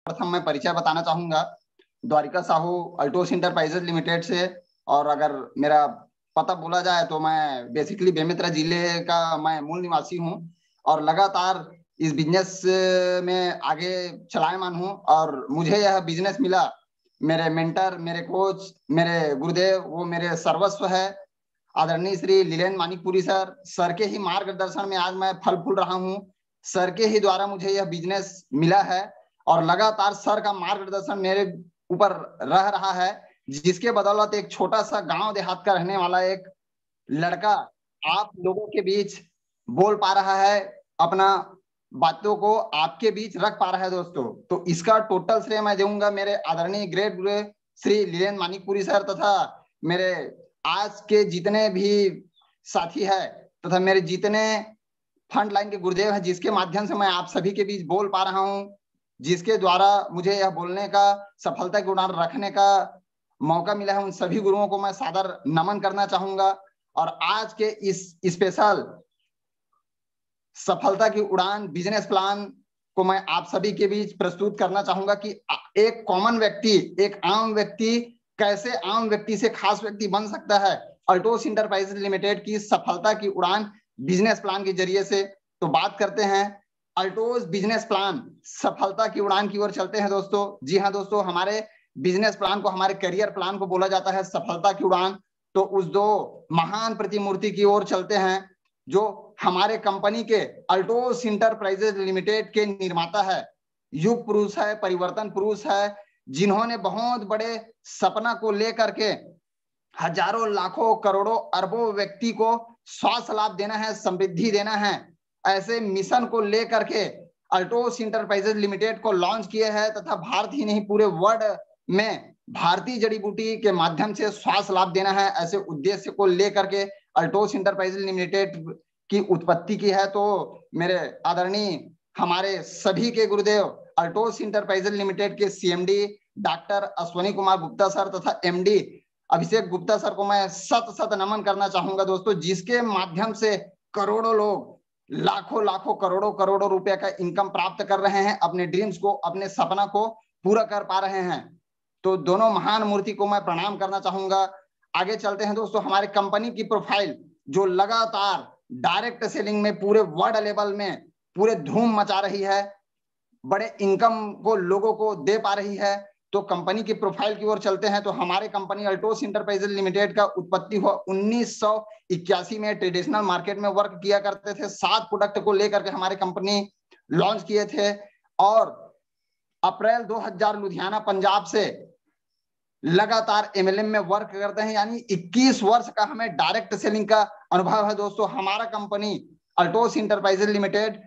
प्रथम मैं परिचय बताना चाहूंगा Dwarika Sahu Altos Enterprises Limited से। और अगर मेरा पता बोला जाए तो मैं बेसिकली बेमेतरा जिले का मैं मूल निवासी हूं और लगातार इस बिजनेस में आगे चलायमान हूं। और मुझे यह बिजनेस मिला, मेरे मेंटर, मेरे कोच, मेरे गुरुदेव, वो मेरे सर्वस्व है आदरणीय श्री लीलेन मानिकपुरी सर के ही मार्गदर्शन में आज मैं फल फूल रहा हूं। सर के ही द्वारा मुझे यह बिजनेस मिला है और लगातार सर का मार्गदर्शन मेरे ऊपर रह रहा है, जिसके बदौलत एक छोटा सा गांव देहात का रहने वाला एक लड़का आप लोगों के बीच बोल पा रहा है, अपना बातों को आपके बीच रख पा रहा है दोस्तों। तो इसका टोटल श्रेय मैं दूंगा मेरे आदरणीय ग्रेट गुरु श्री लीलेन मानिकपुरी सर तथा मेरे आज के जितने भी साथी है तथा मेरे जितने फ्रंट लाइन के गुरुदेव हैं, जिसके माध्यम से मैं आप सभी के बीच बोल पा रहा हूं, जिसके द्वारा मुझे यह बोलने का, सफलता की उड़ान रखने का मौका मिला है, उन सभी गुरुओं को मैं सादर नमन करना चाहूंगा। और आज के इस स्पेशल सफलता की उड़ान बिजनेस प्लान को मैं आप सभी के बीच प्रस्तुत करना चाहूंगा कि एक कॉमन व्यक्ति, एक आम व्यक्ति कैसे आम व्यक्ति से खास व्यक्ति बन सकता है अल्टोस इंटरप्राइजेज लिमिटेड की सफलता की उड़ान बिजनेस प्लान के जरिए से। तो बात करते हैं अल्टोस बिजनेस प्लान सफलता की उड़ान की ओर चलते हैं दोस्तों। जी हाँ दोस्तों, हमारे बिजनेस प्लान को, हमारे करियर प्लान को बोला जाता है सफलता की उड़ान। तो उस दो महान प्रतिमूर्ति की ओर चलते हैं जो हमारे कंपनी के अल्टोस इंटरप्राइजेज लिमिटेड के निर्माता है, युग पुरुष है, परिवर्तन पुरुष है, जिन्होंने बहुत बड़े सपना को लेकर के हजारों लाखों करोड़ों अरबों व्यक्ति को स्वास्थ्य लाभ देना है, समृद्धि देना है, ऐसे मिशन को लेकर के अल्टोस इंटरप्राइजेज लिमिटेड को लॉन्च किए हैं तथा भारत ही नहीं पूरे वर्ल्ड में भारतीय जड़ी बूटी के माध्यम से स्वास्थ्य लाभ देना है, ऐसे उद्देश्य को लेकर के अल्टोस इंटरप्राइजेज लिमिटेड की उत्पत्ति की है। तो मेरे आदरणीय हमारे सभी के गुरुदेव अल्टोस इंटरप्राइजेज लिमिटेड के CMD doctor Ashwani Kumar Gupta sir तथा एमडी अभिषेक गुप्ता सर को मैं सत सत नमन करना चाहूंगा दोस्तों, जिसके माध्यम से करोड़ों लोग लाखों लाखों करोड़ों करोड़ों रुपए का इनकम प्राप्त कर रहे हैं, अपने ड्रीम्स को, अपने सपना को पूरा कर पा रहे हैं। तो दोनों महान मूर्ति को मैं प्रणाम करना चाहूंगा। आगे चलते हैं दोस्तों, हमारे कंपनी की प्रोफाइल जो लगातार डायरेक्ट सेलिंग में पूरे वर्ल्ड लेवल में पूरे धूम मचा रही है, बड़े इनकम को लोगों को दे पा रही है। तो कंपनी की प्रोफाइल की ओर चलते हैं। तो हमारे कंपनी अल्टोस इंटरप्राइजेज लिमिटेड का उत्पत्ति हुआ 1981 में, ट्रेडिशनल मार्केट में वर्क किया करते थे, 7 प्रोडक्ट को लेकर के हमारे कंपनी लॉन्च किए थे और अप्रैल 2000 लुधियाना पंजाब से लगातार एमएलएम में वर्क करते हैं, यानी 21 वर्ष का हमें डायरेक्ट सेलिंग का अनुभव है दोस्तों। हमारा company Altos Enterprises Limited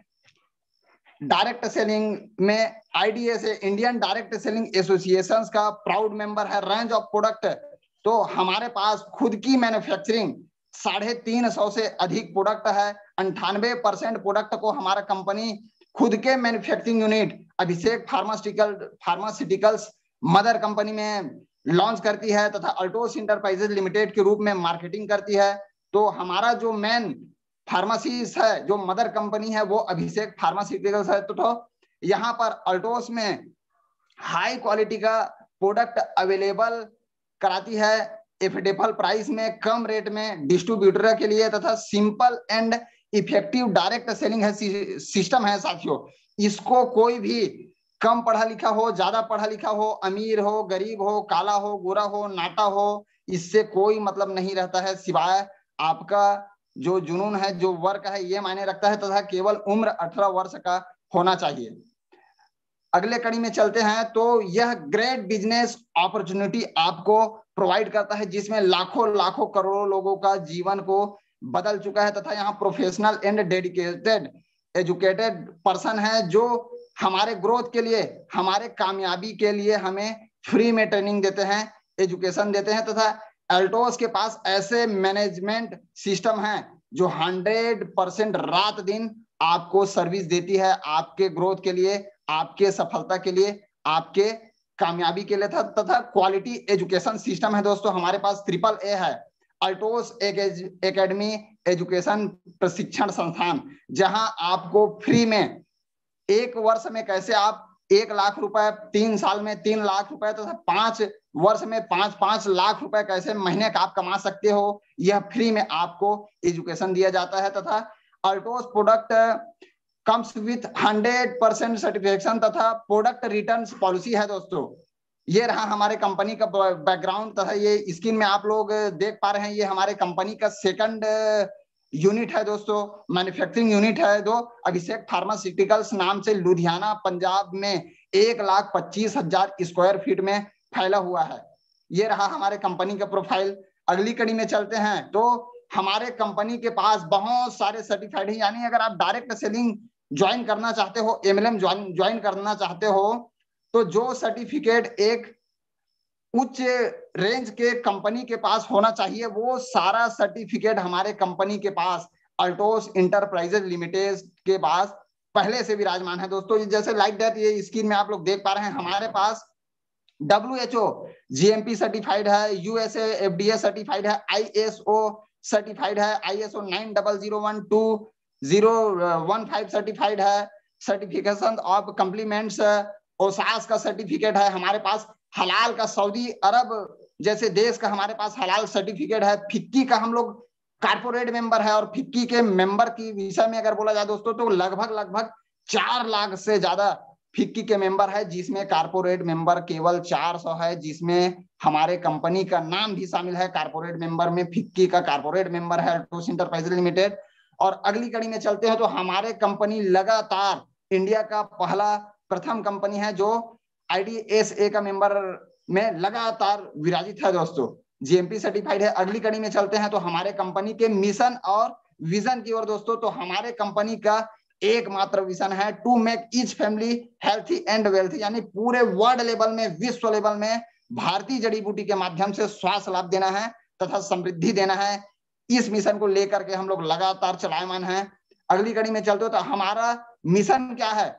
direct selling में IDS Indian direct selling association का प्राउड मेंबर है। रेंज ऑफ प्रोडक्ट तो हमारे पास खुद की मैन्युफैक्चरिंग 350 से अधिक प्रोडक्ट है। 98% प्रोडक्ट को हमारा कंपनी खुद के मैन्युफैक्चरिंग यूनिट अभिषेक फार्मास्यूटिकल्स मदर कंपनी में लॉन्च करती है तथा अल्टोस इंटरप्राइजेज लिमिटेड के रूप में मार्केटिंग करती है। तो हमारा जो मेन फार्मेसीज है, जो मदर कंपनी है, वो अभिषेक फार्मास्यूटिकल्स है। तो यहाँ पर अल्टोस में हाई क्वालिटी का प्रोडक्ट अवेलेबल कराती है, एफोर्डेबल प्राइस में, कम रेट में डिस्ट्रीब्यूटर के लिए तथा simple and effective direct selling है सिस्टम है साथियों। इसको कोई भी कम पढ़ा लिखा हो, ज्यादा पढ़ा लिखा हो, अमीर हो, गरीब हो, काला हो, गोरा हो, नाटा हो, इससे कोई मतलब नहीं रहता है, सिवाय आपका जो जुनून है, जो वर्क है, ये मायने रखता है तथा केवल उम्र 18 वर्ष का होना चाहिए। अगले कड़ी में चलते हैं। तो यह ग्रेट बिजनेस अपॉर्चुनिटी आपको प्रोवाइड करता है, जिसमें लाखों लाखों करोड़ों लोगों का जीवन को बदल चुका है तथा यहाँ professional and dedicated educated person है जो हमारे ग्रोथ के लिए, हमारे कामयाबी के लिए हमें फ्री में ट्रेनिंग देते हैं, एजुकेशन देते हैं तथा अल्टोस के पास ऐसे मैनेजमेंट सिस्टम है जो 100% रात दिन आपको सर्विस देती है, आपके ग्रोथ के लिए, आपके सफलता के लिए, आपके कामयाबी के लिए तथा क्वालिटी एजुकेशन सिस्टम है दोस्तों। हमारे पास AAA है, अल्टोस एकेडमी एजुकेशन प्रशिक्षण संस्थान, जहां आपको फ्री में 1 वर्ष में कैसे आप 1,00,000 रुपए, 3 साल में 3 लाख रुपए तथा 5 वर्ष में 5-5 लाख रुपए कैसे महीने का आप कमा सकते हो, यह फ्री में आपको एजुकेशन दिया जाता है। तथा Altos product comes with 100% certification तथा प्रोडक्ट रिटर्न पॉलिसी है दोस्तों। ये रहा हमारे कंपनी का बैकग्राउंड तथा ये स्क्रीन में आप लोग देख पा रहे हैं, ये हमारे कंपनी का सेकंड यूनिट है दोस्तों, मैन्युफैक्चरिंग यूनिट है। दो अभिषेक फार्मास्यूटिकल्स नाम से लुधियाना पंजाब में 1,25,000 स्क्वायर फीट में फैला हुआ है। ये रहा हमारे कंपनी का प्रोफाइल। अगली कड़ी में चलते हैं तो हमारे कंपनी के पास बहुत सारे सर्टिफाइड है, यानी अगर आप डायरेक्ट सेलिंग ज्वाइन करना चाहते हो, एमएलएम ज्वाइन करना चाहते हो, तो जो सर्टिफिकेट एक उच्च रेंज के कंपनी के पास होना चाहिए, वो सारा सर्टिफिकेट हमारे कंपनी के पास अल्टोस इंटरप्राइजेज लिमिटेड के पास पहले से विराजमान है दोस्तों। जैसे लाइक दैट ये स्क्रीन में आप लोग देख पा रहे हैं, हमारे पास WHO GMP सर्टिफाइड है, USA FDA सर्टिफाइड है, ISO सर्टिफाइड है, ISO 90012015 सर्टिफाइड है, सर्टिफिकेशन ऑफ कंप्लीमेंट्स ओसास का सर्टिफिकेट है हमारे पास, हलाल का सऊदी अरब जैसे देश का हमारे पास हलाल सर्टिफिकेट है, फिक्की का हम लोग कारपोरेट मेंबर है, और फिक्की के मेंबर की विषय में अगर बोला जाए दोस्तों तो लगभग 4 लाख से ज्यादा फिक्की के मेंबर है, जिसमें कारपोरेट मेंबर केवल 400 है, जिसमें हमारे कंपनी का नाम भी शामिल है कारपोरेट मेंबर में। फिक्की का कारपोरेट मेंबर है अल्टोस इंटरप्राइजेज लिमिटेड। और अगली कड़ी में चलते हैं तो हमारे कंपनी लगातार इंडिया का प्रथम कंपनी है जो IDSA का मेंबर में लगातार विराजित है दोस्तों, GMP सर्टिफाइड है। अगली कड़ी में चलते हैं तो हमारे कंपनी के मिशन और विजन की ओर दोस्तों। तो हमारे कंपनी का एकमात्र विजन है to make each family healthy and wealthy, यानी पूरे वर्ल्ड लेवल में, विश्व लेवल में भारतीय जड़ी बूटी के माध्यम से स्वास्थ्य लाभ देना है तथा समृद्धि देना है। इस मिशन को लेकर के हम लोग लगातार चलायमान हैं। अगली कड़ी में चलते हो तो हमारा मिशन क्या है,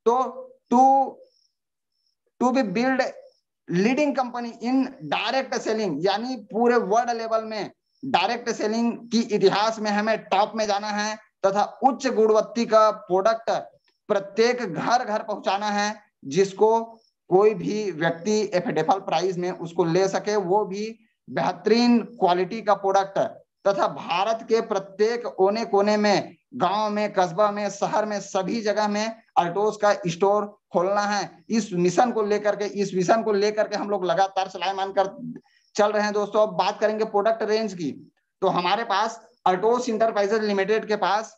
तो to be build leading company in direct selling, यानी पूरे वर्ल्ड लेवल में डायरेक्ट सेलिंग की इतिहास में हमें टॉप में जाना है तथा उच्च गुणवत्ता का प्रोडक्ट प्रत्येक घर घर पहुंचाना है, जिसको कोई भी व्यक्ति एफोर्डेबल प्राइस में उसको ले सके, वो भी बेहतरीन क्वालिटी का प्रोडक्ट, तथा भारत के प्रत्येक कोने कोने में, गांव में, कस्बा में, शहर में, सभी जगह में अल्टोस का स्टोर खोलना है। इस मिशन को लेकर के हम लोग लगातार चलायमान कर चल रहे हैं दोस्तों। अब बात करेंगे प्रोडक्ट रेंज की, तो हमारे पास अल्टोस इंटरप्राइजेज लिमिटेड के पास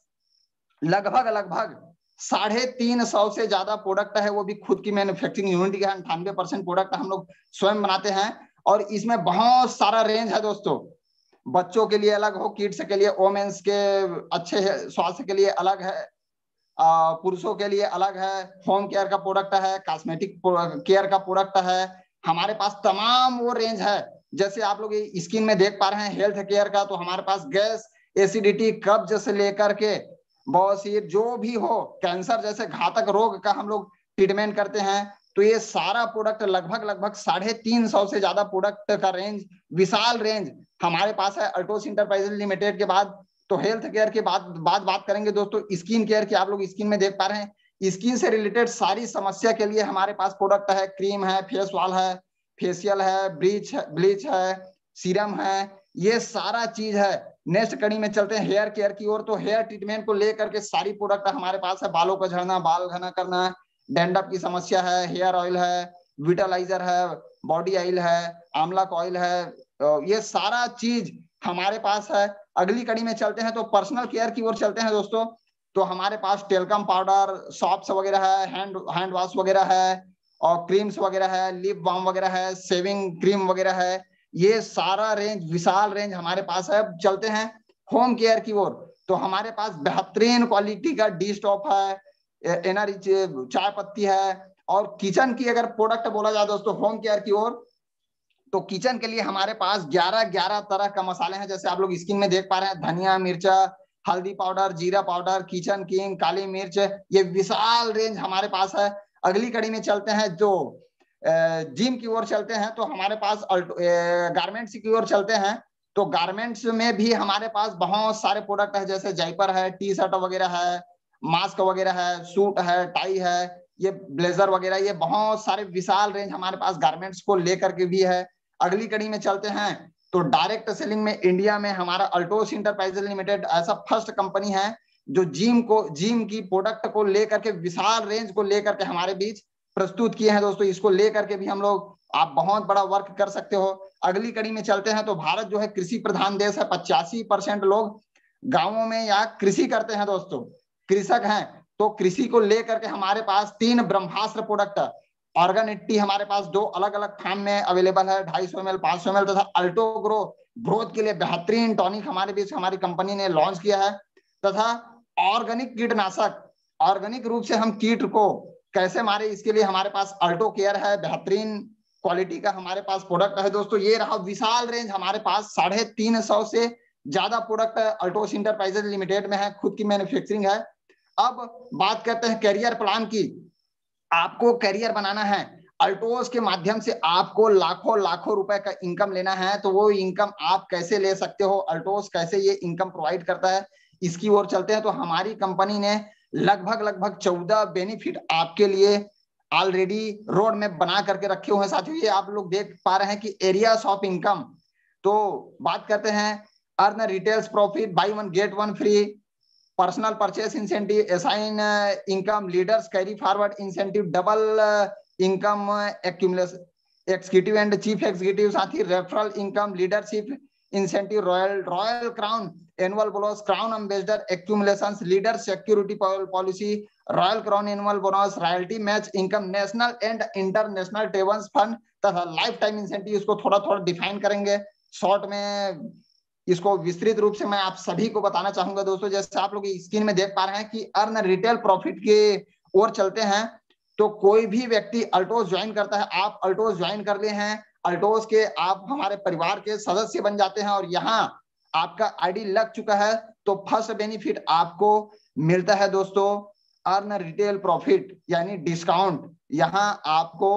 लगभग 350 से ज्यादा प्रोडक्ट है, वो भी खुद की मैन्युफैक्चरिंग यूनिट का 98% प्रोडक्ट हम लोग स्वयं बनाते हैं। और इसमें बहुत सारा रेंज है दोस्तों, बच्चों के लिए अलग हो, किड्स के लिए, वोमेन्स के अच्छे स्वास्थ्य के लिए अलग है, पुरुषों के लिए अलग है, होम केयर का प्रोडक्ट है, कॉस्मेटिक केयर का प्रोडक्ट है, हमारे पास तमाम वो रेंज है। जैसे आप लोग स्क्रीन में देख पा रहे हैं हेल्थ केयर का, तो हमारे पास गैस, एसिडिटी, कब्ज से लेकर के बवासीर जो भी हो, कैंसर जैसे घातक रोग का हम लोग ट्रीटमेंट करते हैं। तो ये सारा प्रोडक्ट लगभग 350 से ज्यादा प्रोडक्ट का रेंज, विशाल रेंज हमारे पास है अल्टोस इंटरप्राइजेज लिमिटेड के बाद। तो हेल्थ केयर के बाद बात करेंगे दोस्तों स्किन केयर की। आप लोग स्किन में देख पा रहे हैं स्किन से रिलेटेड सारी समस्या के लिए हमारे पास प्रोडक्ट है, क्रीम है, फेस वॉश है, फेशियल है, ब्लीच है, सीरम है, ये सारा चीज है। नेक्स्ट कड़ी में चलते हैं हेयर केयर की ओर। तो हेयर ट्रीटमेंट को लेकर के सारी प्रोडक्ट हमारे पास है, बालों का झड़ना, बाल घना करना, डैंड्रफ की समस्या है, हेयर ऑयल है, विटालाइजर है, बॉडी ऑयल है, आंवला ऑयल है, ये सारा चीज हमारे पास है। अगली कड़ी में चलते हैं तो पर्सनल केयर की ओर चलते हैं दोस्तों। तो हमारे पास टेल्कम पाउडर, सॉप्स वगैरह है, हैंड वॉश वगैरह है, और क्रीम्स वगैरह है, लिप बाम वगैरह है, शेविंग क्रीम वगैरह है, ये सारा रेंज, विशाल रेंज हमारे पास है। चलते हैं होम केयर की ओर। तो हमारे पास बेहतरीन क्वालिटी का डी स्टॉप है, एनर्जी चाय पत्ती है। और किचन की अगर प्रोडक्ट बोला जाए दोस्तों होम केयर की ओर, तो किचन के लिए हमारे पास 11 तरह का मसाले हैं। जैसे आप लोग स्क्रीन में देख पा रहे हैं, धनिया, मिर्चा, हल्दी पाउडर, जीरा पाउडर, किचन किंग, काली मिर्च, ये विशाल रेंज हमारे पास है। अगली कड़ी में चलते हैं जो जिम की ओर चलते हैं, तो हमारे पास गारमेंट्स की ओर चलते हैं। तो गारमेंट्स में भी हमारे पास बहुत सारे प्रोडक्ट है, जैसे जयपर है, टी शर्ट वगैरह है, मास्क वगैरह है, सूट है, टाई है, ये ब्लेजर वगैरह, ये बहुत सारे विशाल रेंज हमारे पास गारमेंट्स को लेकर के भी है। अगली कड़ी में चलते हैं तो डायरेक्ट सेलिंग में इंडिया में हमारा अल्टोस इंटरप्राइजेज लिमिटेड ऐसा फर्स्ट कंपनी है जो जिम की प्रोडक्ट को लेकर के विशाल रेंज को लेकर के हमारे बीच प्रस्तुत किए हैं दोस्तों। इसको लेकर के भी हम लोग आप बहुत बड़ा वर्क कर सकते हो। अगली कड़ी में चलते हैं तो भारत जो है कृषि प्रधान देश है, 85% लोग गांवों में या कृषि करते हैं दोस्तों, कृषक हैं। तो कृषि को लेकर के हमारे पास 3 ब्रह्मास्त्र प्रोडक्ट, ऑर्गन 80 हमारे पास 2 अलग अलग फार्म में अवेलेबल है, 250 ml 500 ml, तथा अल्टो ग्रोथ के लिए बेहतरीन टॉनिक हमारे बीच हमारी कंपनी ने लॉन्च किया है। तथा ऑर्गेनिक कीटनाशक, ऑर्गेनिक रूप से हम कीट को कैसे मारे, इसके लिए हमारे पास अल्टो केयर है, बेहतरीन क्वालिटी का हमारे पास प्रोडक्ट है दोस्तों। ये रहा विशाल रेंज हमारे पास, 350 से ज्यादा प्रोडक्ट अल्टोस इंटरप्राइजेज लिमिटेड में है, खुद की मैन्युफैक्चरिंग है। अब बात करते हैं करियर प्लान की। आपको करियर बनाना है, अल्टोस के माध्यम से आपको लाखों लाखों रुपए का इनकम लेना है, तो वो इनकम आप कैसे ले सकते हो, अल्टोस कैसे ये इनकम प्रोवाइड करता है, इसकी ओर चलते हैं। तो हमारी कंपनी ने लगभग 14 बेनिफिट आपके लिए ऑलरेडी रोड मैप बना करके रखे हुए हैं साथियों। ये आप लोग देख पा रहे हैं कि एरियाज ऑफ इनकम। तो बात करते हैं earn retails profit, buy 1 get 1 free, personal purchase incentive, assign income, leaders carry forward incentive, double income accumulation, executive and chief executive, साथ ही referral income, leadership incentive, royal crown annual bonus, crown ambassador accumulations, leader security policy, royal crown annual bonus, royalty match income, national and international tables fund तथा life time incentive. इसको थोड़ा थोड़ा define करेंगे short में, इसको विस्तृत रूप से मैं आप सभी को बताना चाहूंगा दोस्तों। जैसे आप लोग स्क्रीन में देख पा रहे हैं कि अर्न रिटेल प्रॉफिट के ओर चलते हैं। तो कोई भी व्यक्ति अल्टोस ज्वाइन करता है, आप अल्टोस ज्वाइन कर लिए हैं, अल्टोस के आप हमारे परिवार के सदस्य बन जाते हैं और यहाँ आपका आईडी लग चुका है, तो फर्स्ट बेनिफिट आपको मिलता है दोस्तों अर्न रिटेल प्रॉफिट यानी डिस्काउंट। यहाँ आपको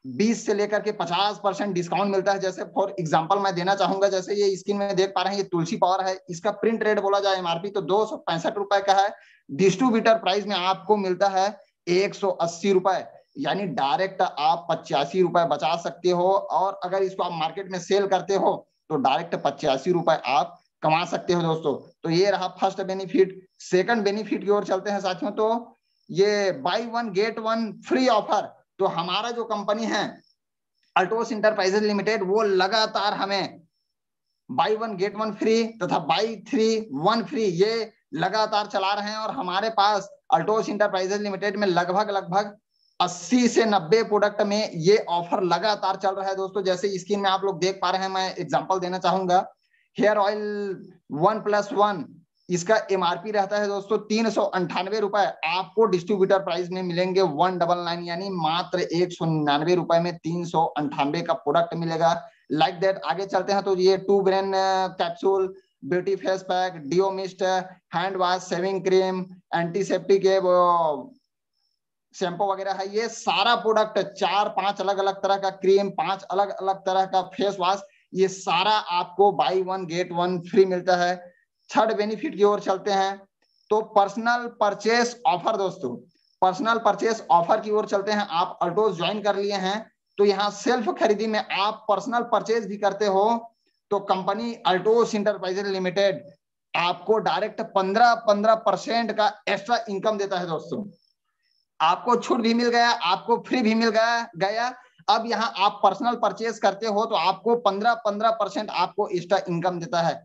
20 से लेकर के 50% डिस्काउंट मिलता है। जैसे फॉर एग्जांपल मैं देना चाहूंगा, जैसे ये स्क्रीन में देख पा रहे हैं, ये तुलसी पावर है, इसका प्रिंट रेट बोला जाए एमआरपी तो 265 रुपए का है, डिस्ट्रीब्यूटर प्राइस में आपको मिलता है 180 रुपए, यानी डायरेक्ट आप 85 रुपए बचा सकते हो। और अगर इसको आप मार्केट में सेल करते हो तो डायरेक्ट 85 रुपए आप कमा सकते हो दोस्तों। तो ये रहा फर्स्ट बेनिफिट। सेकंड बेनिफिट की ओर चलते हैं साथियों। तो ये बाय 1 गेट 1 फ्री ऑफर, तो हमारा जो कंपनी है अल्टोस इंटरप्राइजेज लिमिटेड, वो लगातार हमें बाय 1 गेट 1 फ्री तथा बाय 3 1 फ्री ये लगातार चला रहे हैं। और हमारे पास अल्टोस इंटरप्राइजेज लिमिटेड में लगभग 80 से 90 प्रोडक्ट में ये ऑफर लगातार चल रहा है दोस्तों। जैसे स्क्रीन में आप लोग देख पा रहे हैं, मैं एग्जांपल देना चाहूंगा। हेयर ऑयल 1+1, इसका एमआरपी रहता है दोस्तों 398 रुपए, आपको डिस्ट्रीब्यूटर प्राइस में मिलेंगे 199, यानी मात्र 199 रुपए में 398 का प्रोडक्ट मिलेगा। लाइक दैट आगे चलते हैं तो ये 2 brain capsule, beauty face pack, deo mist, hand wash, shaving cream, antiseptic shampoo वगैरह है। ये सारा प्रोडक्ट 4-5 अलग अलग तरह का क्रीम, 5 अलग अलग तरह का फेस वॉश, ये सारा आपको बाय 1 गेट 1 फ्री मिलता है। थर्ड बेनिफिट की ओर चलते हैं तो पर्सनल परचेस ऑफर दोस्तों, पर्सनल परचेस ऑफर की ओर चलते हैं। आप अल्टोस ज्वाइन कर लिए हैं तो यहाँ सेल्फ खरीदी में आप पर्सनल परचेस भी करते हो तो कंपनी अल्टोस इंटरप्राइजेज लिमिटेड आपको डायरेक्ट 15% का एक्स्ट्रा इनकम देता है दोस्तों। आपको छूट भी मिल गया, आपको फ्री भी मिल गया। अब यहाँ आप पर्सनल परचेस करते हो तो आपको 15% आपको एक्स्ट्रा इनकम देता है।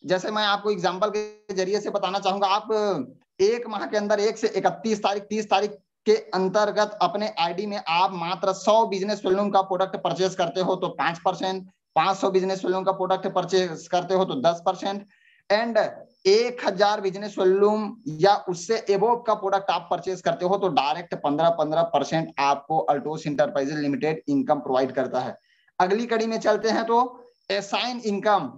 जैसे मैं आपको एग्जांपल के जरिए से बताना चाहूंगा, आप एक माह के अंदर 1 से 31 तारीख 30 तारीख के अंतर्गत अपने आईडी में आप मात्र 100 बिजनेस वॉल्यूम का प्रोडक्ट परचेस करते हो तो 5%, 500 बिजनेस वॉल्यूम का प्रोडक्ट परचेस करते हो तो 10%, एंड 1000 बिजनेस वॉल्यूम या उससे एबोव का प्रोडक्ट आप परचेस करते हो तो डायरेक्ट 15% आपको Altos Enterprises limited income provide करता है। अगली कड़ी में चलते हैं तो असाइन इनकम।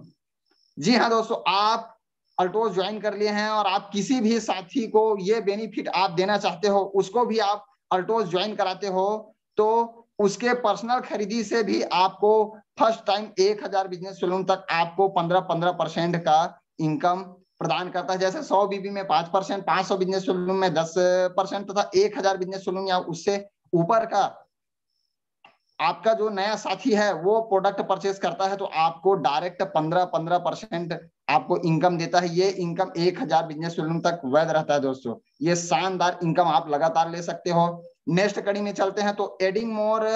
जी हाँ दोस्तों, आप अल्टोस ज्वाइन कर लिए हैं और आप किसी भी साथी को ये बेनिफिट आप देना चाहते हो, उसको भी आप अल्टोस ज्वाइन कराते हो तो उसके पर्सनल खरीदी से भी आपको फर्स्ट टाइम 1000 बिजनेस वॉल्यूम तक आपको 15% का इनकम प्रदान करता है। जैसे 100 बीबी में 5%, 500 बिजनेस वॉल्यूम में 10% तथा 1000 बिजनेस वॉल्यूम या उससे ऊपर का आपका जो नया साथी है वो प्रोडक्ट परचेस करता है तो आपको डायरेक्ट 15% आपको इनकम देता है। ये इनकम 1000 बिजनेस वॉल्यूम तक वैध रहता है दोस्तों। ये शानदार इनकम आप लगातार ले सकते हो। नेक्स्ट कड़ी में चलते हैं तो adding more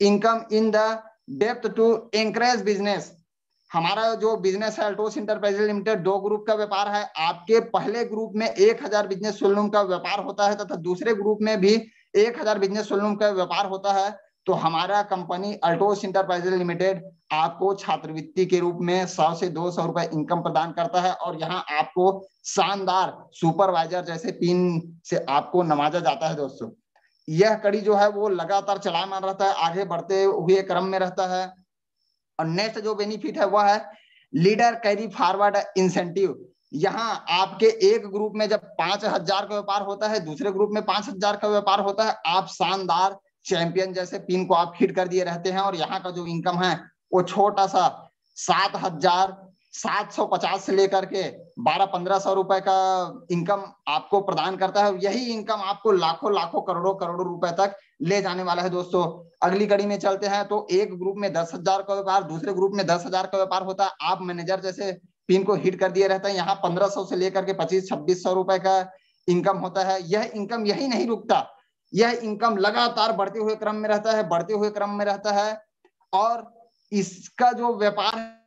income in the depth to encourage business. हमारा जो बिजनेस है अल्टोस इंटरप्राइजेज लिमिटेड 2 ग्रुप का व्यापार है। आपके पहले ग्रुप में 1000 बिजनेस वॉल्यूम का व्यापार होता है तथा दूसरे ग्रुप में भी 1000 बिजनेस वॉल्यूम का व्यापार होता है। तो हमारा कंपनी अल्टोस इंटरप्राइजेज लिमिटेड आपको छात्रवृत्ति के रूप में 100 से 200 रुपए इनकम प्रदान करता है और यहाँ आपको शानदार सुपरवाइजर जैसे पिन से आपको नवाजा जाता है दोस्तों। यह कड़ी जो है वो लगातार चलामान रहता है, आगे बढ़ते हुए क्रम में रहता है। और नेक्स्ट जो बेनिफिट है वह है लीडर कैरी फॉरवर्ड इंसेंटिव। यहाँ आपके एक ग्रुप में जब 5000 का व्यापार होता है, दूसरे ग्रुप में 5000 का व्यापार होता है, आप शानदार चैंपियन जैसे पिन को आप हिट कर दिए रहते हैं और यहाँ का जो इनकम है वो छोटा सा 7750 से लेकर के 1200-1500 रुपए का इनकम आपको प्रदान करता है। यही इनकम आपको लाखों लाखों करोड़ों करोड़ों रुपए तक ले जाने वाला है दोस्तों। अगली कड़ी में चलते हैं तो एक ग्रुप में 10,000 का व्यापार, दूसरे ग्रुप में 10,000 का व्यापार होता है। आप मैनेजर जैसे पिन को हिट कर दिए रहते हैं। यहाँ 1500 से लेकर के 2500-2600 रुपए का इनकम होता है। यह इनकम यही नहीं रुकता, यह इनकम लगातार बढ़ते हुए क्रम में रहता है, बढ़ते हुए क्रम में रहता है। और इसका जो व्यापार है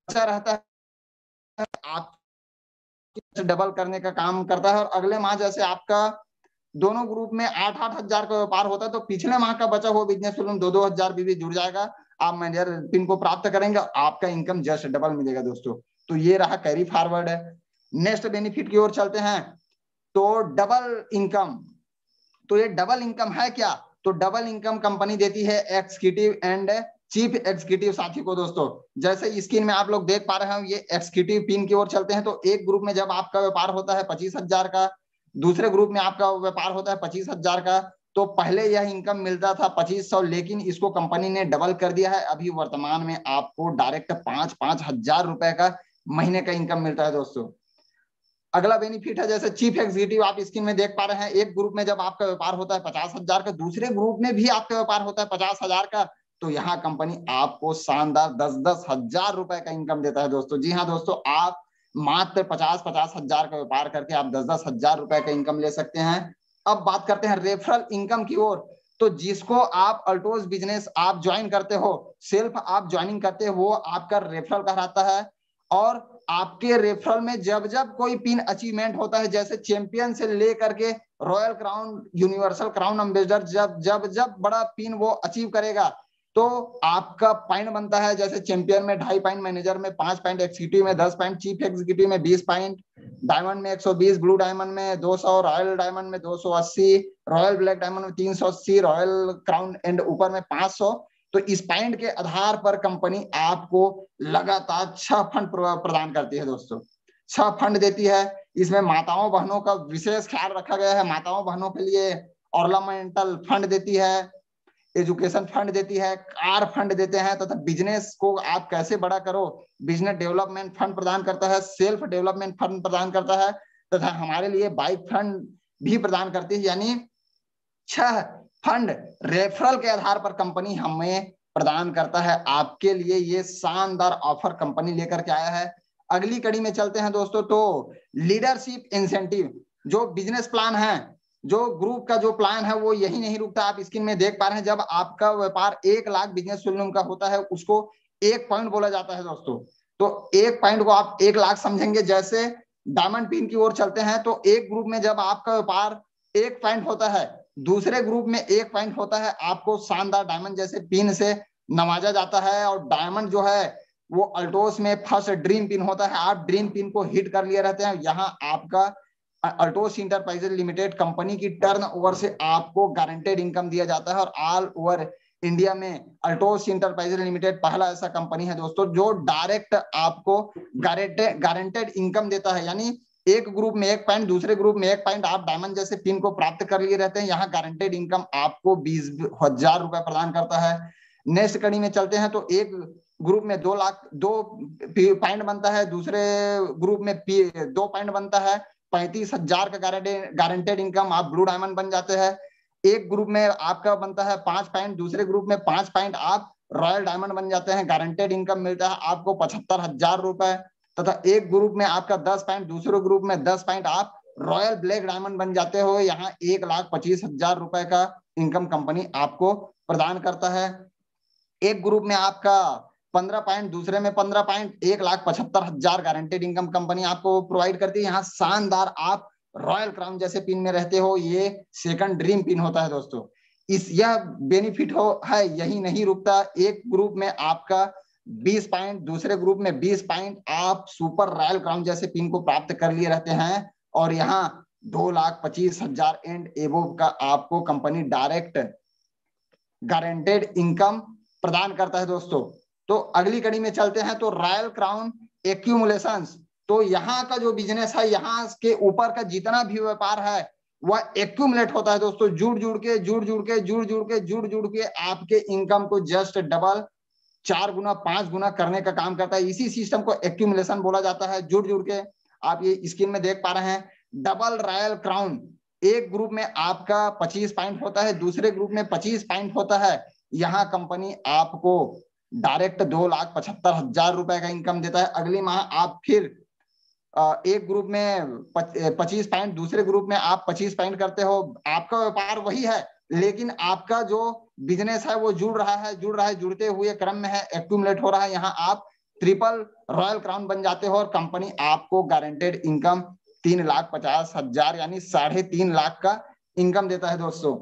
अच्छा रहता है, आप डबल करने का काम करता है। और अगले माह जैसे आपका दोनों ग्रुप में 8-8 हजार का व्यापार होता है तो पिछले माह का बचा हुआ बिजनेस वॉल्यूम 2-2 हजार भी जुड़ जाएगा। आप मैनेजर पिन को प्राप्त करेंगे, आपका इनकम जस्ट डबल मिलेगा दोस्तों। तो ये रहा कैरी फॉरवर्ड है। नेक्स्ट बेनिफिट की ओर चलते हैं तो डबल इनकम। तो ये डबल इनकम है क्या? तो डबल इनकम कंपनी देती है एग्जीक्यूटिव एंड चीफ एग्जीक्यूटिव साथी को दोस्तों। जैसे स्क्रीन में आप लोग देख पा रहे हैं, ये एग्जीक्यूटिव पिन की ओर चलते हैं तो एक ग्रुप में जब आपका व्यापार होता है 25,000 का, दूसरे ग्रुप में आपका व्यापार होता है 25,000 का, तो पहले यह इनकम मिलता था 2500, लेकिन इसको कंपनी ने डबल कर दिया है। अभी वर्तमान में आपको डायरेक्ट 5-5 हजार रुपए का महीने का इनकम मिलता है दोस्तों। अगला बेनिफिट है जैसे चीफ एग्जीक्यूटिव, आप स्क्रीन में देख पा रहे हैं, एक ग्रुप में जब आपका व्यापार होता है 50,000 का, दूसरे ग्रुप में भी आपका व्यापार होता है 50,000 का, तो यहाँ कंपनी आपको शानदार 10-10 हजार रुपए का इनकम देता है दोस्तों। जी हाँ दोस्तों, आप मात्र 50-50 हजार का व्यापार करके आप 10-10 हजार रुपए का इनकम ले सकते हैं। अब बात करते हैं रेफरल इनकम की ओर। तो जिसको आप अल्टोस बिजनेस आप ज्वाइन करते हो, सेल्फ आप ज्वाइनिंग करते हो, वो आपका रेफरल कहलाता है। और आपके रेफरल में जब जब कोई पिन अचीवमेंट होता है, जैसे चैंपियन से लेकर के royal crown, universal crown ambassador, जब जब जब बड़ा पिन वो अचीव करेगा तो आपका पॉइंट बनता है। जैसे चैंपियन में 2.5 पॉइंट, मैनेजर में 5 पॉइंट, एग्जीक्यूटिव में 10 पॉइंट, चीफ एग्जीक्यूटिव में 20 पॉइंट, डायमंड में 120, ब्लू डायमंड में 200, रॉयल डायमंड में 280, रॉयल ब्लैक डायमंड में 380, रॉयल क्राउन एंड ऊपर में 500। तो इस पॉइंट के आधार पर कंपनी आपको लगातार 6 फंड प्रदान करती है दोस्तों। 6 फंड देती है। इसमें माताओं बहनों का विशेष ख्याल रखा गया है। माताओं बहनों के लिए ऑर्नामेंटल फंड देती है, एजुकेशन फंड देती है, कार फंड देते हैं, तथा बिजनेस को आप कैसे बड़ा करो, बिजनेस डेवलपमेंट फंड प्रदान करता है, सेल्फ डेवलपमेंट फंड प्रदान करता है, तथा हमारे लिए बाइक फंड भी प्रदान करती है। यानी 6 फंड रेफरल के आधार पर कंपनी हमें प्रदान करता है। आपके लिए ये शानदार ऑफर कंपनी लेकर के आया है। अगली कड़ी में चलते हैं दोस्तों तो लीडरशिप इंसेंटिव। जो बिजनेस प्लान है, जो ग्रुप का जो प्लान है वो यही नहीं रुकता। आप स्क्रीन में देख पा रहे हैं, जब आपका व्यापार 1 लाख बिजनेस वॉल्यूम का होता है उसको 1 पॉइंट बोला जाता है दोस्तों। तो 1 पॉइंट को आप 1 लाख समझेंगे। जैसे डायमंड पिन की ओर चलते हैं तो एक ग्रुप में जब आपका व्यापार 1 पॉइंट होता है, दूसरे ग्रुप में 1 पॉइंट होता है, आपको शानदार डायमंड जैसे पिन से नवाजा जाता है। और डायमंड जो है वो अल्टोस में फर्स्ट ड्रीम पिन होता है। आप ड्रीम पिन को हिट कर लिए रहते हैं, यहाँ आपका अल्टोस इंटरप्राइजेज लिमिटेड कंपनी की टर्नओवर से आपको गारंटेड इनकम दिया जाता है और ऑल ओवर इंडिया में अल्टोस इंटरप्राइजेज लिमिटेड पहला ऐसा कंपनी है दोस्तों जो डायरेक्ट आपको गारंटेड इनकम देता है। यानी एक ग्रुप में 1 पॉइंट, दूसरे ग्रुप में 1 पॉइंट, आप डायमंड जैसे पिन को प्राप्त कर लिए रहते हैं। यहाँ गारंटेड इनकम आपको 20,000 रुपए प्रदान करता है। नेक्स्ट कड़ी में चलते हैं तो एक ग्रुप में 2 पॉइंट बनता है, दूसरे ग्रुप में 2 पॉइंट बनता है, 35,000 का गारंटेड इनकम, आप ब्लू डायमंड बन जाते हैं। एक ग्रुप में आपका बनता है 5 पॉइंट, दूसरे ग्रुप में 5 पॉइंट, आप रॉयल डायमंड बन जाते हैं। गारंटेड इनकम मिलता है आपको 75,000 रुपए। तथा एक ग्रुप में आपका 10 पॉइंट, दूसरे ग्रुप में 10 पॉइंट, आप रॉयल ब्लैक डायमंड बन जाते हो। यहाँ 1,25,000 रुपए का इनकम कंपनी आपको प्रदान करता है। एक ग्रुप में आपका 15 पॉइंट, दूसरे में 15 पॉइंट, 1,75,000 गारंटेड इनकम कंपनी आपको प्रोवाइड करती है। यहाँ शानदार आप रॉयल क्राउन जैसे पिन में रहते हो, ये सेकंड ड्रीम पिन होता है दोस्तों। यह बेनिफिट है, यही नहीं रुकता। एक ग्रुप में आपका 20 पॉइंट, दूसरे ग्रुप में 20 पॉइंट, आप सुपर रॉयल क्राउन जैसे पिन को प्राप्त कर लिए रहते हैं। और यहाँ 2,25,000 एंड एबोव का आपको कंपनी डायरेक्ट गारंटेड इनकम प्रदान करता है दोस्तों। तो अगली कड़ी में चलते हैं तो रॉयल क्राउन एक्यूमुलेशंस। तो यहाँ का जो बिजनेस है, यहाँ के ऊपर का जितना भी व्यापार है वह एक्यूमुलेट होता है दोस्तों, जुड़ जुड़ के आपके इनकम को जस्ट डबल, 4 गुना, 5 गुना करने का काम करता है। इसी सिस्टम को एक्यूमुलेशन बोला जाता है। जुड़ के आप ये स्क्रीन में देख पा रहे हैं, डबल रॉयल क्राउन। एक ग्रुप में आपका 25 पॉइंट होता है, दूसरे ग्रुप में 25 पॉइंट होता है। यहाँ कंपनी आपको डायरेक्ट 2,75,000 रुपए का इनकम देता है। अगली माह आप फिर एक ग्रुप में 25 पॉइंट, दूसरे ग्रुप में आप 25 पॉइंट करते हो। आपका व्यापार वही है, लेकिन आपका जो बिजनेस है वो जुड़ते हुए क्रम में है, एक्यूमुलेट हो रहा है। यहाँ आप ट्रिपल रॉयल क्राउन बन जाते हो और कंपनी आपको गारंटेड इनकम 3,50,000 यानी 3.5 लाख का इनकम देता है दोस्तों।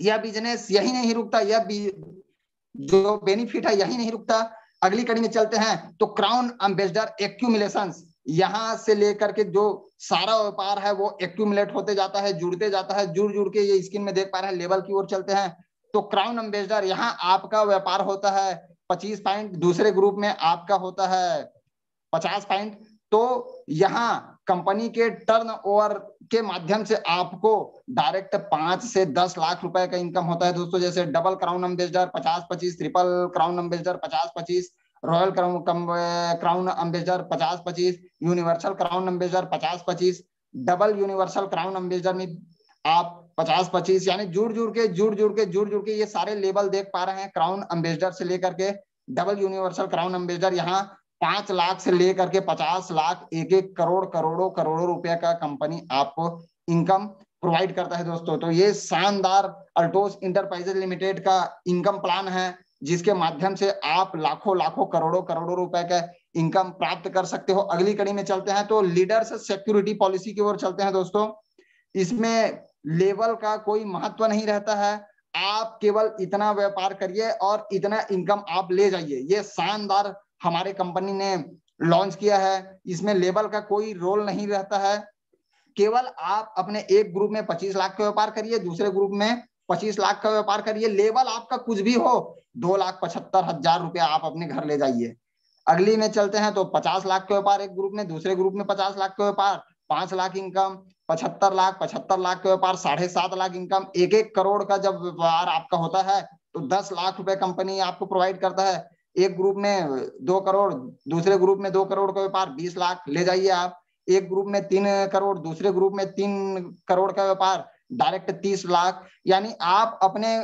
यह बिजनेस यही नहीं रुकता, यह जो बेनिफिट है यही नहीं रुकता। अगली कड़ी में चलते हैं तो क्राउन एम्बेसडर एक्यूमुलेशंस। यहां से लेकर के जो सारा व्यापार है वो एक्यूमुलेट होते जाता है, जुड़ते जाता है, जुड़ के ये स्क्रीन में देख पा रहे हैं। लेवल की ओर चलते हैं तो क्राउन एम्बेसडर, यहाँ आपका व्यापार होता है 25 पॉइंट, दूसरे ग्रुप में आपका होता है 50 पॉइंट। तो यहाँ कंपनी के टर्नओवर के माध्यम से आपको डायरेक्ट 5 से 10 लाख रुपए का इनकम होता है दोस्तों। जैसे double crown ambassador 50-25, triple crown ambassador 50-25, royal crown ambassador 50-25, universal crown ambassador 50-25, double universal crown ambassador में आप 50-25, यानी जुड़ के ये सारे लेवल देख पा रहे हैं। क्राउन एम्बेसडर से लेकर के डबल यूनिवर्सल क्राउन एम्बेसडर, यहाँ 5 लाख से लेकर के 50 लाख, 1-1 करोड़, करोड़ों रुपए का कंपनी आपको इनकम प्रोवाइड करता है दोस्तों। तो ये शानदार अल्टोस इंटरप्राइजेज लिमिटेड का इनकम प्लान है, जिसके माध्यम से आप लाखों करोड़ों रुपए का इनकम प्राप्त कर सकते हो। अगली कड़ी में चलते हैं तो लीडर्स सिक्योरिटी पॉलिसी की ओर चलते हैं दोस्तों। इसमें लेवल का कोई महत्व नहीं रहता है, आप केवल इतना व्यापार करिए और इतना इनकम आप ले जाइए। ये शानदार हमारे कंपनी ने लॉन्च किया है। इसमें लेवल का कोई रोल नहीं रहता है, केवल आप अपने एक ग्रुप में 25 लाख का व्यापार करिए, दूसरे ग्रुप में 25 लाख का व्यापार करिए। लेवल आपका कुछ भी हो, 2,75,000 रुपया आप अपने घर ले जाइए। अगली में चलते हैं तो 50 लाख का व्यापार एक ग्रुप में, दूसरे ग्रुप में 50 लाख का व्यापार, 5 लाख इनकम, 75 लाख का व्यापार, 7.5 लाख इनकम। 1-1 करोड़ का जब व्यापार आपका होता है तो 10 लाख रुपए कंपनी आपको प्रोवाइड करता है। एक ग्रुप में 2 करोड़, दूसरे ग्रुप में 2 करोड़ का व्यापार, 20 लाख ले जाइए आप। एक ग्रुप में 3 करोड़, दूसरे ग्रुप में 3 करोड़ का व्यापार, डायरेक्ट 30 लाख। यानी आप अपने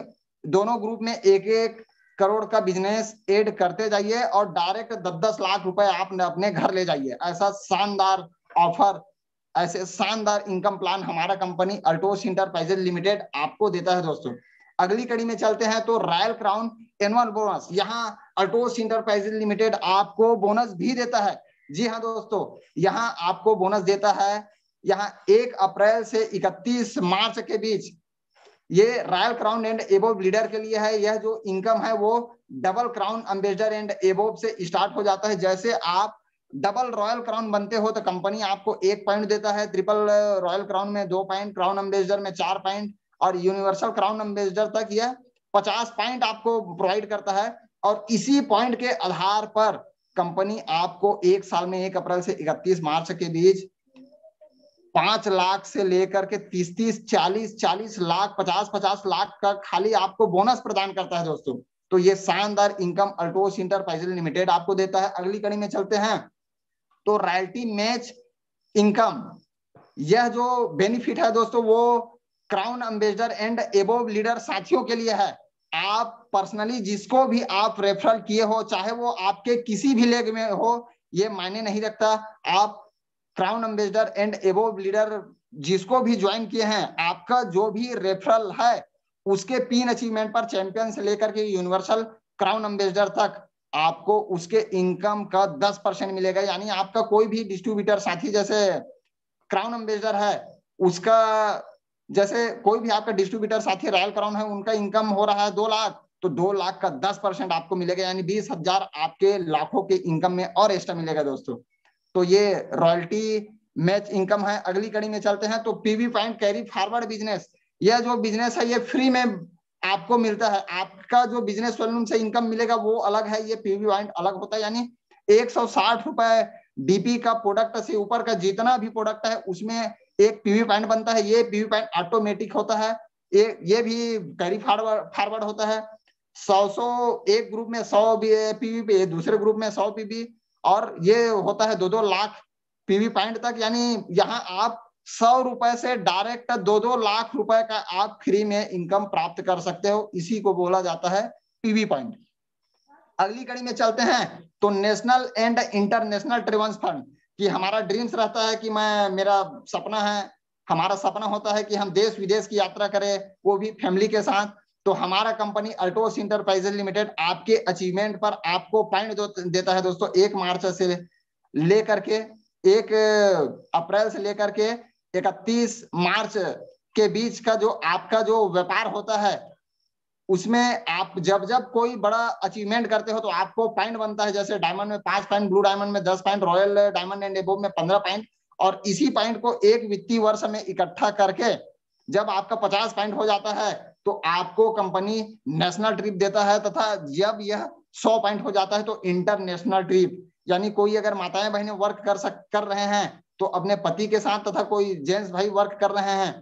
दोनों ग्रुप में 1-1 करोड़ का बिजनेस ऐड करते जाइए और डायरेक्ट 10-10 लाख रुपए आप अपने घर ले जाइए। ऐसा शानदार ऑफर, ऐसे शानदार इनकम प्लान हमारा कंपनी अल्टोस इंटरप्राइजेज लिमिटेड आपको देता है दोस्तों। अगली कड़ी में चलते हैं तो रॉयल क्राउन एनुअल बोनस। यहाँ अल्टोस इंटरप्राइजेज लिमिटेड आपको बोनस भी देता है। जी हाँ दोस्तों, यहाँ आपको बोनस देता है। यहाँ 1 अप्रैल से 31 मार्च के बीच ये royal crown and above leader के लिए है। यह जो इनकम है वो double crown ambassador and above से स्टार्ट हो जाता है। जैसे आप डबल रॉयल क्राउन बनते हो तो कंपनी आपको 1 पॉइंट देता है, ट्रिपल रॉयल क्राउन में 2 पॉइंट, क्राउन एम्बेसडर में 4 पॉइंट, और यूनिवर्सल क्राउन एम्बेसडर तक यह 50 पॉइंट आपको प्रोवाइड करता है। और इसी पॉइंट के आधार पर कंपनी आपको 1 साल में 1 अप्रैल से 31 मार्च के बीच 5 लाख से लेकर के 30-30, 40-40 लाख, 50-50 लाख का खाली आपको बोनस प्रदान करता है दोस्तों। तो ये शानदार इनकम अल्टोस इंटरप्राइजेज लिमिटेड आपको देता है। अगली कड़ी में चलते हैं तो रॉयल्टी मैच इनकम, यह जो बेनिफिट है दोस्तों वो crown ambassador and above leader साथियों के लिए है। आप पर्सनली जिसको भी आप रेफरल किए हो, चाहे वो आपके किसी भी लेग में हो, ये मायने नहीं रखता, आप crown ambassador and above leader जिसको भी ज्वाइन किए हैं, आपका जो भी रेफरल है उसके पिन अचीवमेंट पर चैंपियन से लेकर के यूनिवर्सल क्राउन एम्बेसडर तक आपको उसके इनकम का 10% मिलेगा। यानी आपका कोई भी डिस्ट्रीब्यूटर साथी, जैसे क्राउन एम्बेसडर है उसका, जैसे कोई भी आपका डिस्ट्रीब्यूटर साथी रॉयल क्राउन है, उनका इनकम हो रहा है 2 लाख, तो 2 लाख का 10% आपको मिलेगा, यानी 20,000 आपके लाखों के इनकम में और एक्स्ट्रा मिलेगा दोस्तों। तो ये रॉयल्टी मैच इनकम है। अगली कड़ी में चलते हैं तो PV point carry forward business, यह जो बिजनेस है ये फ्री में आपको मिलता है। आपका जो बिजनेस वॉल्यूम से इनकम मिलेगा वो अलग है, ये पीवी पॉइंट अलग होता है। यानी 160 रुपए डीपी का प्रोडक्ट से ऊपर का जितना भी प्रोडक्ट है उसमें एक पीवी पॉइंट बनता है। ये पीवी पॉइंट ऑटोमेटिक होता है, ये भी कैरी फॉरवर्ड होता है। 100 एक ग्रुप में 100 पीवी, दूसरे ग्रुप में 100 पीवी, और ये होता है 2-2 लाख पीवी पॉइंट तक। यानी यहाँ आप 100 रुपए से डायरेक्ट 2-2 लाख रुपए का आप फ्री में इनकम प्राप्त कर सकते हो, इसी को बोला जाता है पीवी पॉइंट। अगली कड़ी में चलते हैं तो national and international travels fund, कि हमारा ड्रीम्स रहता है कि मेरा सपना है, हमारा सपना होता है कि हम देश विदेश की यात्रा करें, वो भी फैमिली के साथ। तो हमारा कंपनी अल्टोस इंटरप्राइजेज लिमिटेड आपके अचीवमेंट पर आपको पॉइंट देता है दोस्तों। 1 मार्च से लेकर के 1 अप्रैल से लेकर के 31 मार्च के बीच का जो आपका जो व्यापार होता है उसमें आप जब जब कोई बड़ा अचीवमेंट करते हो तो आपको पॉइंट बनता है। जैसे डायमंड में 5 पॉइंट, ब्लू डायमंड में 10 point, royal diamond and above में 15 पॉइंट, और इसी पॉइंट को एक वित्तीय वर्ष में इकट्ठा करके जब आपका 50 पॉइंट हो जाता है तो आपको कंपनी नेशनल ट्रिप देता है, तथा जब यह 100 पॉइंट हो जाता है तो इंटरनेशनल ट्रिप, यानी कोई अगर माताएं बहनें वर्क कर रहे हैं तो अपने पति के साथ, तथा कोई जेंट्स भाई वर्क कर रहे हैं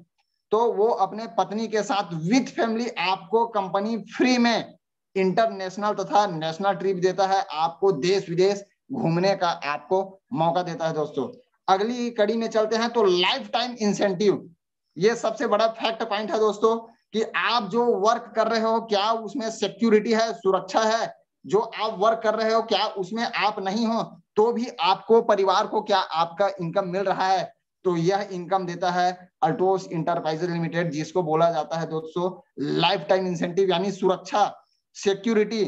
तो वो अपने पत्नी के साथ विथ फैमिली आपको कंपनी फ्री में इंटरनेशनल तथा नेशनल ट्रिप देता है, आपको देश विदेश घूमने का आपको मौका देता है दोस्तों। अगली कड़ी में चलते हैं तो लाइफ टाइम इंसेंटिव, ये सबसे बड़ा फैक्ट पॉइंट है दोस्तों कि आप जो वर्क कर रहे हो क्या उसमें सिक्योरिटी है, सुरक्षा है। जो आप वर्क कर रहे हो क्या उसमें आप नहीं हो तो भी आपको परिवार को क्या आपका इनकम मिल रहा है, तो यह इनकम देता है अल्टोस इंटरप्राइजेज लिमिटेड, जिसको बोला जाता है दोस्तों लाइफ टाइम इंसेंटिव, यानी सुरक्षा, सिक्योरिटी।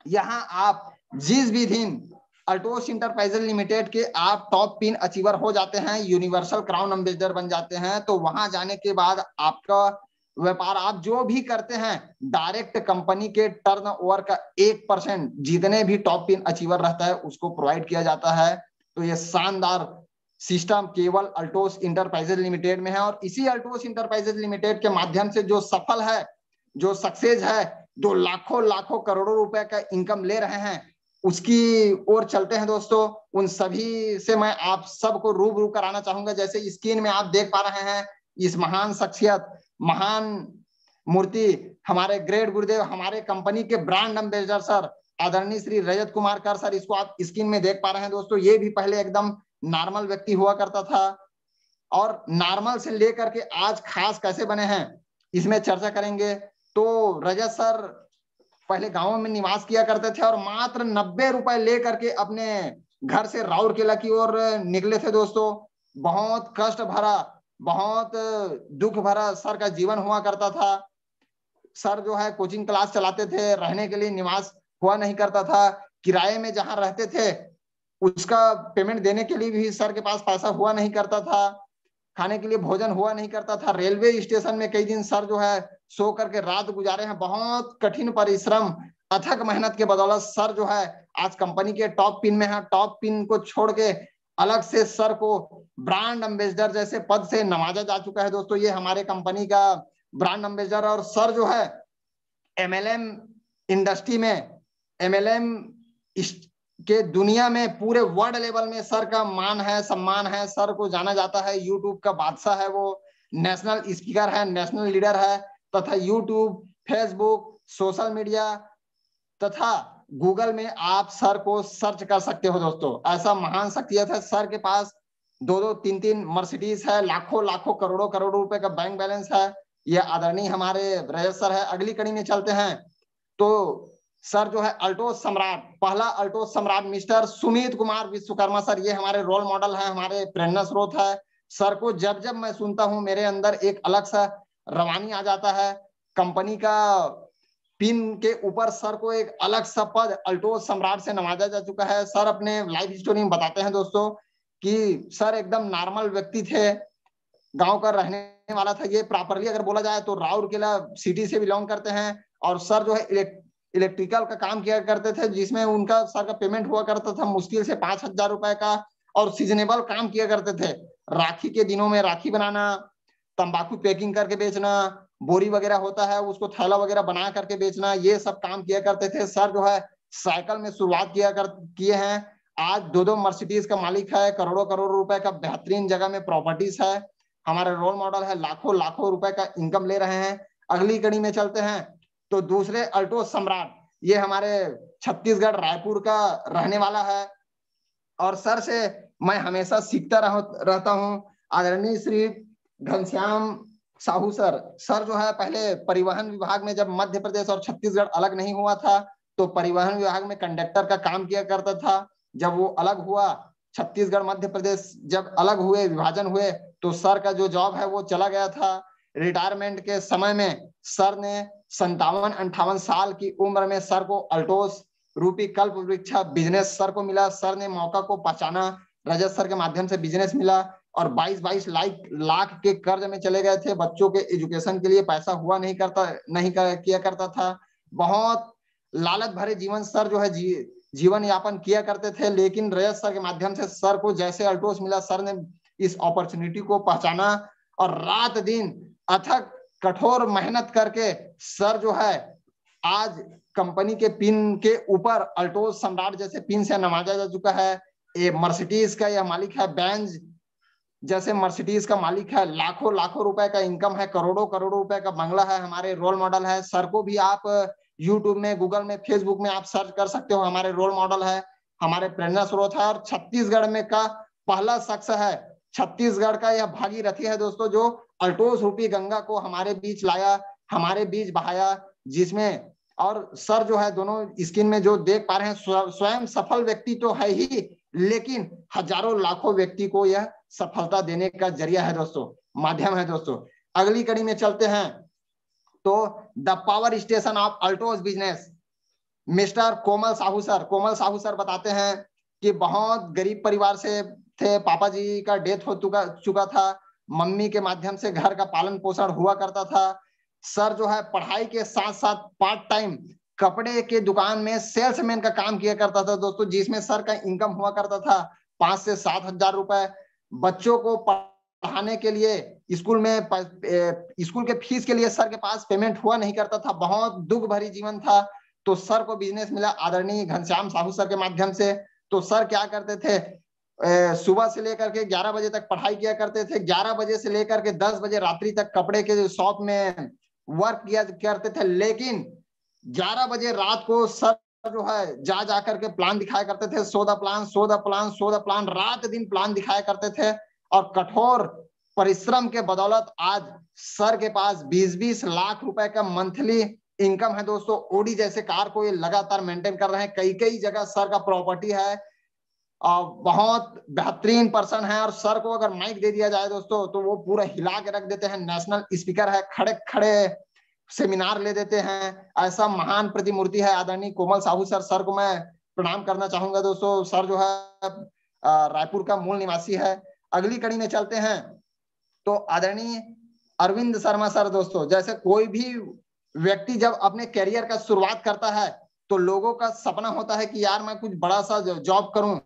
यहाँ आप जिस भी दिन अल्टोस इंटरप्राइजेज लिमिटेड के आप टॉप पिन अचीवर हो जाते हैं, यूनिवर्सल क्राउन एम्बेसडर बन जाते हैं, तो वहां जाने के बाद आपका व्यापार आप जो भी करते हैं डायरेक्ट कंपनी के टर्नओवर का 1% जितने भी टॉप पिन अचीवर रहता है उसको प्रोवाइड किया जाता है। तो ये शानदार सिस्टम केवल अल्टोस इंटरप्राइजेज लिमिटेड में है, और इसी अल्टोस इंटरप्राइजेज लिमिटेड के माध्यम से जो सफल है, जो सक्सेस है, जो लाखों लाखों करोड़ों रुपए का इनकम ले रहे हैं, उसकी ओर चलते हैं दोस्तों। उन सभी से मैं आप सबको रूबरू कराना चाहूंगा। जैसे स्क्रीन में आप देख पा रहे हैं इस महान शख्सियत, महान मूर्ति, हमारे ग्रेट गुरुदेव, हमारे कंपनी के ब्रांड एम्बेसडर सर आदरणीय श्री रजत कुमार कर सर, इसको आप स्क्रीन में देख पा रहे हैं दोस्तों। ये भी पहले एकदम नॉर्मल व्यक्ति हुआ करता था, और नॉर्मल से लेकर के आज खास कैसे बने हैं इसमें चर्चा करेंगे। तो रजत सर पहले गांवों में निवास किया करते थे और मात्र 90 रुपए लेकर के अपने घर से राउरकेला की ओर निकले थे दोस्तों। बहुत कष्ट भरा, बहुत दुख भरा सर का जीवन हुआ करता था। सर जो है कोचिंग क्लास चलाते थे, रहने के लिए निवास हुआ नहीं करता था, किराए में जहां रहते थे उसका पेमेंट देने के लिए भी सर के पास पैसा हुआ नहीं करता था, खाने के लिए भोजन हुआ नहीं करता था। रेलवे स्टेशन में कई दिन सर जो है सो करके रात गुजारे हैं। बहुत कठिन परिश्रम अथक मेहनत के बदौलत सर जो है आज कंपनी के टॉप पिन में है। टॉप पिन को छोड़ के अलग से सर को ब्रांड एम्बेसडर जैसे पद से नवाजा जा चुका है दोस्तों। ये हमारे कंपनी का ब्रांड एम्बेसडर। और सर जो है एमएलएम इंडस्ट्री में, एमएलएम के दुनिया में पूरे वर्ल्ड लेवल में सर का मान है, सम्मान है। सर को जाना जाता है, यूट्यूब का बादशाह है वो, नेशनल स्पीकर है, नेशनल लीडर है, तथा यूट्यूब, फेसबुक, सोशल मीडिया तथा गूगल में आप सर को सर्च कर सकते हो दोस्तों। ऐसा महान शख्सियत है। सर के पास 2-2, 3-3 मर्सिडीज है, लाखों लाखों करोड़ों करोड़ों रुपए का बैंक बैलेंस है। ये आदरणीय हमारे रजत सर है। अगली कड़ी में चलते हैं तो सर जो है अल्टोस सम्राट, पहला अल्टोस सम्राट मिस्टर सुमित कुमार विश्वकर्मा सर, ये हमारे रोल मॉडल है, हमारे प्रेरणा स्रोत है। सर को जब जब मैं सुनता हूं मेरे अंदर एक अलग सा रवानी आ जाता है। कंपनी का पिन के ऊपर सर को एक अलग सा पद अल्टोस सम्राट से नवाजा जा चुका है। सर अपने लाइफ स्टोरी में बताते हैं दोस्तों कि सर एकदम नॉर्मल व्यक्ति थे, गांव का रहने वाला था। ये प्रॉपरली अगर बोला जाए तो राउरकेला सिटी से बिलोंग करते हैं। और सर जो है इलेक्ट्रिकल का काम किया करते थे, जिसमें उनका सर का पेमेंट हुआ करता था मुश्किल से 5,000 रुपए का। और सीजनेबल काम किया करते थे, राखी के दिनों में राखी बनाना, तंबाकू पैकिंग करके बेचना, बोरी वगैरह होता है उसको थैला वगैरह बना करके बेचना, ये सब काम किया करते थे। सर जो है साइकिल में शुरुआत किए हैं। आज 2-2 मर्सिडीज का मालिक है, करोड़ों करोड़ रुपए का बेहतरीन जगह में प्रॉपर्टीज है, हमारे रोल मॉडल है, लाखों लाखों रुपए का इनकम ले रहे हैं। अगली कड़ी में चलते हैं तो दूसरे अल्टोस सम्राट, ये हमारे छत्तीसगढ़ रायपुर का रहने वाला है। और सर से मैं हमेशा सीखता रहता हूं। आदरणीय श्री घनश्याम साहू सर, सर जो है पहले परिवहन विभाग में, जब मध्य प्रदेश और छत्तीसगढ़ अलग नहीं हुआ था तो परिवहन विभाग में कंडक्टर का काम किया करता था। जब वो अलग हुआ, छत्तीसगढ़ मध्य प्रदेश जब अलग हुए, विभाजन हुए, तो सर का जो जॉब है वो चला गया था। रिटायरमेंट के समय में सर ने 57-58 साल की उम्र में सर को अल्टोस रूपी कल्प वृक्ष बिजनेस सर को मिला। सर ने मौका को पहचाना, रजत सर के माध्यम से बिजनेस मिला और 22-22 लाख के कर्ज में चले गए थे। बच्चों के एजुकेशन के लिए पैसा हुआ नहीं किया करता था। बहुत लालच भरे जीवन सर जो है जीवन यापन किया करते थे। लेकिन रजत सर के माध्यम से सर को जैसे अल्टोस मिला, सर ने इस अपॉर्चुनिटी को पहचाना और रात दिन अथक कठोर मेहनत करके सर जो है आज कंपनी के पिन के ऊपर अल्टोस सम्राट जैसे पिन से नवाजा जा चुका है। ये मर्सिडीज का यह मालिक है, बेंज जैसे मर्सिडीज का मालिक है, लाखों लाखों रुपए का इनकम है, करोड़ों करोड़ों रुपए का बंगला है, हमारे रोल मॉडल है। सर को भी आप यूट्यूब में, गूगल में, फेसबुक में आप सर्च कर सकते हो, हमारे रोल मॉडल है, हमारे प्रेरणा स्रोत है। और छत्तीसगढ़ में का पहला शख्स है, छत्तीसगढ़ का यह भागीरथी है दोस्तों, जो अल्टोस रूपी गंगा को हमारे बीच लाया, हमारे बीच बहाया, जिसमें और सर जो है दोनों स्क्रीन में जो देख पा रहे हैं, स्वयं सफल व्यक्ति तो है ही, लेकिन हजारों लाखों व्यक्ति को यह सफलता देने का जरिया है दोस्तों, माध्यम है दोस्तों। अगली कड़ी में चलते हैं तो the power station of Altos business mister Komal Sahu sir. Komal Sahu sir बताते हैं कि बहुत गरीब परिवार से थे, पापा जी का डेथ हो चुका था, मम्मी के माध्यम से घर का पालन पोषण हुआ करता था। सर जो है पढ़ाई के साथ साथ पार्ट टाइम कपड़े के दुकान में सेल्समैन का काम किया करता था दोस्तों, जिसमें सर का इनकम हुआ करता था 5 से 7 हजार रुपए। बच्चों को पढ़ाने के लिए स्कूल के फीस के लिए सर के पास पेमेंट हुआ नहीं करता था, बहुत दुख भरी जीवन था। तो सर को बिजनेस मिला आदरणीय घनश्याम साहू सर के माध्यम से। तो सर क्या करते थे, सुबह से लेकर के 11 बजे तक पढ़ाई किया करते थे, 11 बजे से लेकर के 10 बजे रात्रि तक कपड़े के शॉप में वर्क किया करते थे। लेकिन 11 बजे रात को सर जो है जा करके प्लान दिखाया करते थे, सो द प्लान, रात दिन प्लान दिखाया करते थे। और कठोर परिश्रम के बदौलत आज सर के पास 20-20 लाख रुपए का मंथली इनकम है दोस्तों। ओडी जैसे कार को ये लगातार मेंटेन कर रहे हैं, कई कई जगह सर का प्रॉपर्टी है, बहुत बेहतरीन पर्सन है। और सर को अगर माइक दे दिया जाए दोस्तों तो वो पूरा हिला के रख देते हैं, नेशनल स्पीकर है, खड़े खड़े सेमिनार ले देते हैं। ऐसा महान प्रतिमूर्ति है आदरणीय कोमल साहू सर। सर को मैं प्रणाम करना चाहूंगा दोस्तों। सर जो है रायपुर का मूल निवासी है। अगली कड़ी में चलते हैं तो आदरणीय अरविंद शर्मा सर दोस्तों, जैसे कोई भी व्यक्ति जब अपने करियर का शुरुआत करता है तो लोगों का सपना होता है कि यार मैं कुछ बड़ा सा जॉब करूं,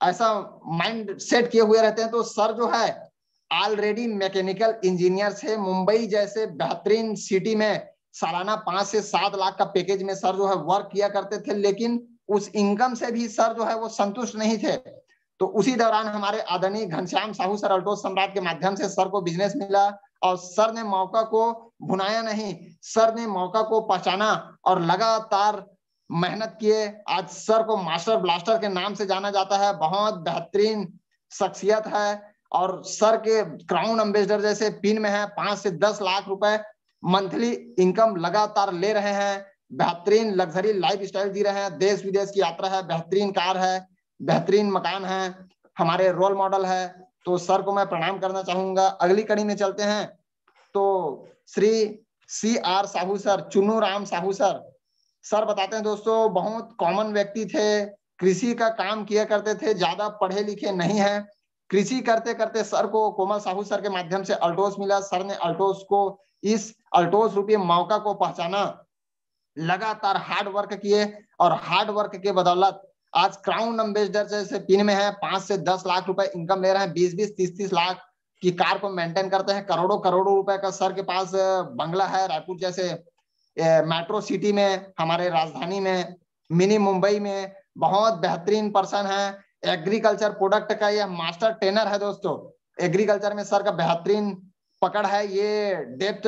ऐसा माइंड सेट किए हुए रहते हैं। तो सर जो है ऑलरेडी मैकेनिकल इंजीनियर से मुंबई जैसे बेहतरीन सिटी में सालाना 5 से 7 लाख का पैकेज में सर जो है वर्क किया करते थे, लेकिन उस इनकम से भी सर जो है वो संतुष्ट नहीं थे। तो उसी दौरान हमारे आदरणीय घनश्याम साहू सर अल्टोस सम्राट के माध्यम से सर को बिजनेस मिला, और सर ने मौका को भुनाया नहीं, सर ने मौका को पहचाना और लगातार मेहनत किए। आज सर को मास्टर ब्लास्टर के नाम से जाना जाता है, बहुत बेहतरीन शख्सियत है। और सर के क्राउन एम्बेसडर जैसे पिन में है, 5 से 10 लाख रुपए मंथली इनकम लगातार ले रहे हैं, बेहतरीन लग्जरी लाइफ स्टाइल जी रहे हैं, देश विदेश की यात्रा है, बेहतरीन कार है, बेहतरीन मकान है, हमारे रोल मॉडल है। तो सर को मैं प्रणाम करना चाहूंगा। अगली कड़ी में चलते हैं तो Shri CR Sahu sir, Chunnu Ram Sahu sir. Sir बताते हैं दोस्तों बहुत कॉमन व्यक्ति थे, कृषि का काम किया करते थे, ज्यादा पढ़े लिखे नहीं है। कृषि करते करते सर को कोमल साहू सर के माध्यम से अल्टोस मिला। सर ने अल्टोस को, इस अल्टोस रूपी मौका को पहचाना, लगातार हार्ड वर्क किए, और हार्ड वर्क के बदौलत आज क्राउन एम्बेसडर जैसे पिन में है, 5 से 10 लाख रुपए इनकम ले रहे हैं, 20-20, 30-30 लाख की कार को मेंटेन करते हैं, करोड़ों करोड़ों रुपए का सर के पास बंगला है, रायपुर जैसे मेट्रो सिटी में, हमारे राजधानी में, मिनी मुंबई में। बहुत बेहतरीन पर्सन है। एग्रीकल्चर प्रोडक्ट का यह मास्टर ट्रेनर है दोस्तों। एग्रीकल्चर में सर का बेहतरीन पकड़ है। ये डेप्थ